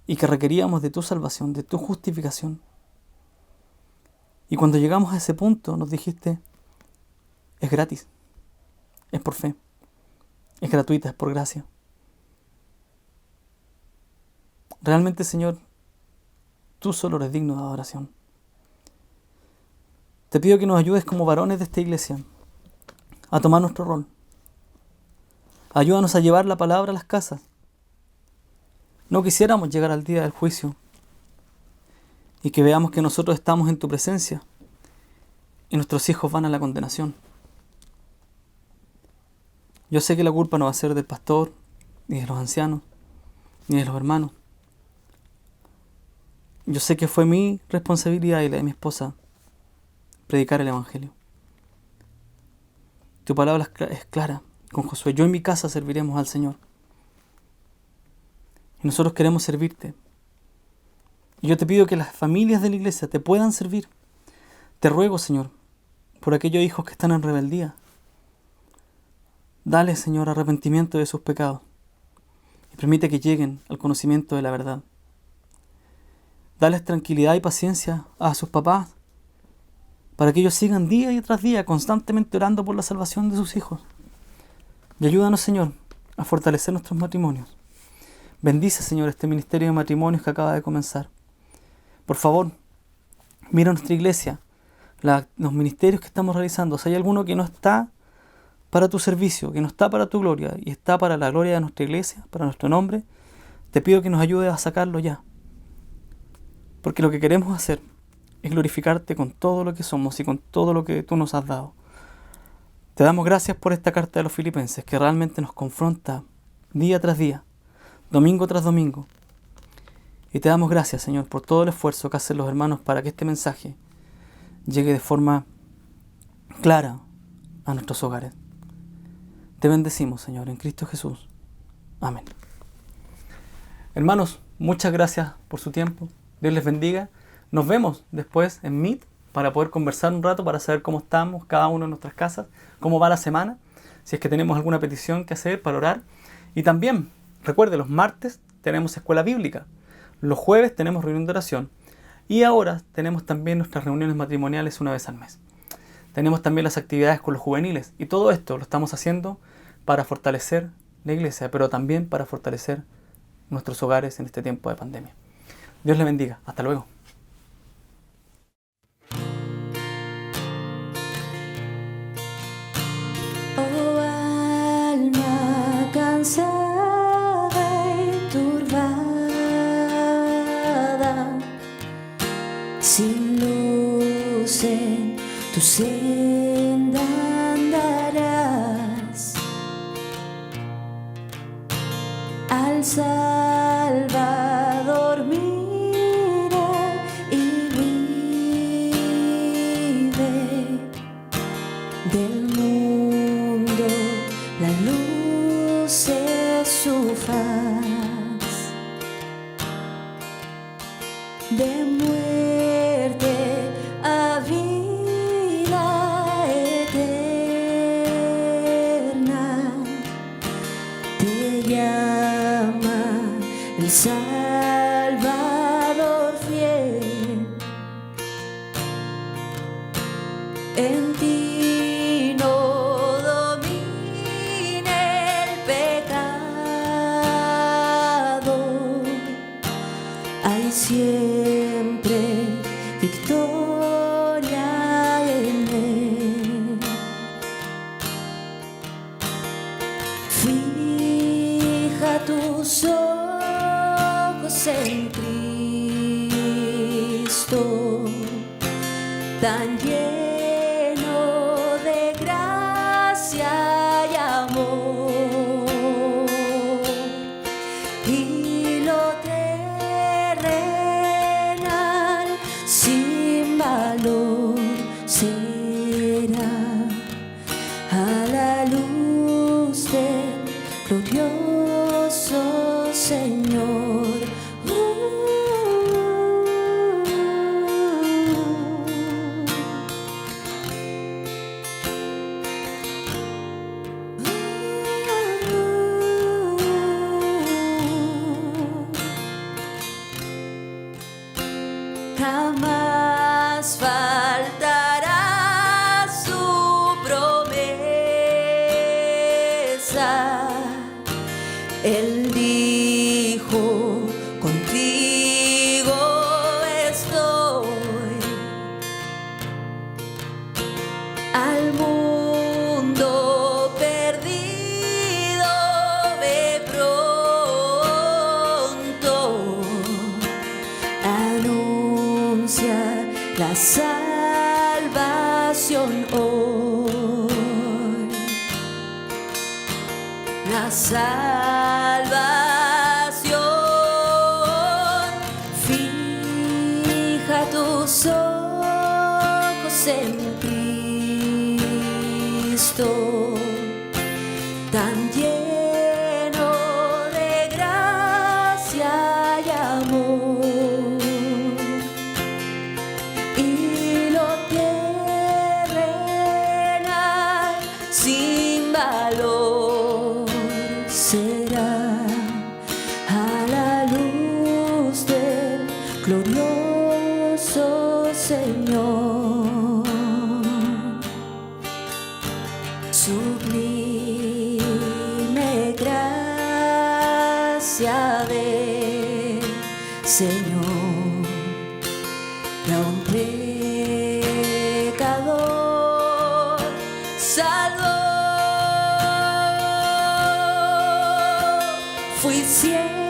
K: Y que requeríamos de tu salvación, de tu justificación. Y cuando llegamos a ese punto nos dijiste, es gratis, es por fe, es gratuita, es por gracia. Realmente, Señor, tú solo eres digno de adoración. Te pido que nos ayudes como varones de esta iglesia a tomar nuestro rol. Ayúdanos a llevar la palabra a las casas. No quisiéramos llegar al día del juicio y que veamos que nosotros estamos en tu presencia y nuestros hijos van a la condenación. Yo sé que la culpa no va a ser del pastor, ni de los ancianos, ni de los hermanos. Yo sé que fue mi responsabilidad y la de mi esposa predicar el Evangelio. Tu palabra es clara con Josué. Yo en mi casa serviremos al Señor. Y nosotros queremos servirte. Y yo te pido que las familias de la iglesia te puedan servir. Te ruego, Señor, por aquellos hijos que están en rebeldía. Dale, Señor, arrepentimiento de sus pecados. Y permite que lleguen al conocimiento de la verdad. Dales tranquilidad y paciencia a sus papás, para que ellos sigan día y tras día constantemente orando por la salvación de sus hijos. Y ayúdanos, Señor, a fortalecer nuestros matrimonios. Bendice, Señor, este ministerio de matrimonios que acaba de comenzar. Por favor, mira nuestra iglesia, los ministerios que estamos realizando. Si hay alguno que no está para tu servicio, que no está para tu gloria y está para la gloria de nuestra iglesia, para nuestro nombre, te pido que nos ayudes a sacarlo ya. Porque lo que queremos hacer es glorificarte con todo lo que somos y con todo lo que tú nos has dado. Te damos gracias por esta carta de los Filipenses que realmente nos confronta día tras día, domingo tras domingo. Y te damos gracias, Señor, por todo el esfuerzo que hacen los hermanos para que este mensaje llegue de forma clara a nuestros hogares. Te bendecimos, Señor, en Cristo Jesús. Amén. Hermanos, muchas gracias por su tiempo. Dios les bendiga. Nos vemos después en Meet para poder conversar un rato, para saber cómo estamos cada uno en nuestras casas, cómo va la semana, si es que tenemos alguna petición que hacer para orar. Y también, recuerde, los martes tenemos escuela bíblica, los jueves tenemos reunión de oración y ahora tenemos también nuestras reuniones matrimoniales una vez al mes. Tenemos también las actividades con los juveniles y todo esto lo estamos haciendo para fortalecer la iglesia, pero también para fortalecer nuestros hogares en este tiempo de pandemia. Dios le bendiga. Hasta luego.
D: Oh alma cansada y turbada, sin luz en tu senda andarás. Al Salvador mira y vive. Del mundo la luz es su faz. De muerte a vida eterna te llama el Salvador fiel. En ti no domina el pecado, hay siempre victoria en él. Fija tus ojos en Cristo, tan lleno de gracia y amor, y lo terrenal sin valor será a la luz del glorioso Señor. Jamás faltará su promesa. Él dijo, contigo estoy. Al mundo perdido ve pronto. Anuncia la salvación hoy. La salvación. Fija tus ojos en Cristo, tan lleno de gracia y amor, y lo terrenal sin valor será a la luz del glorioso Señor. Sublime gracia del Señor, y a un pecador salvó. Fui ciego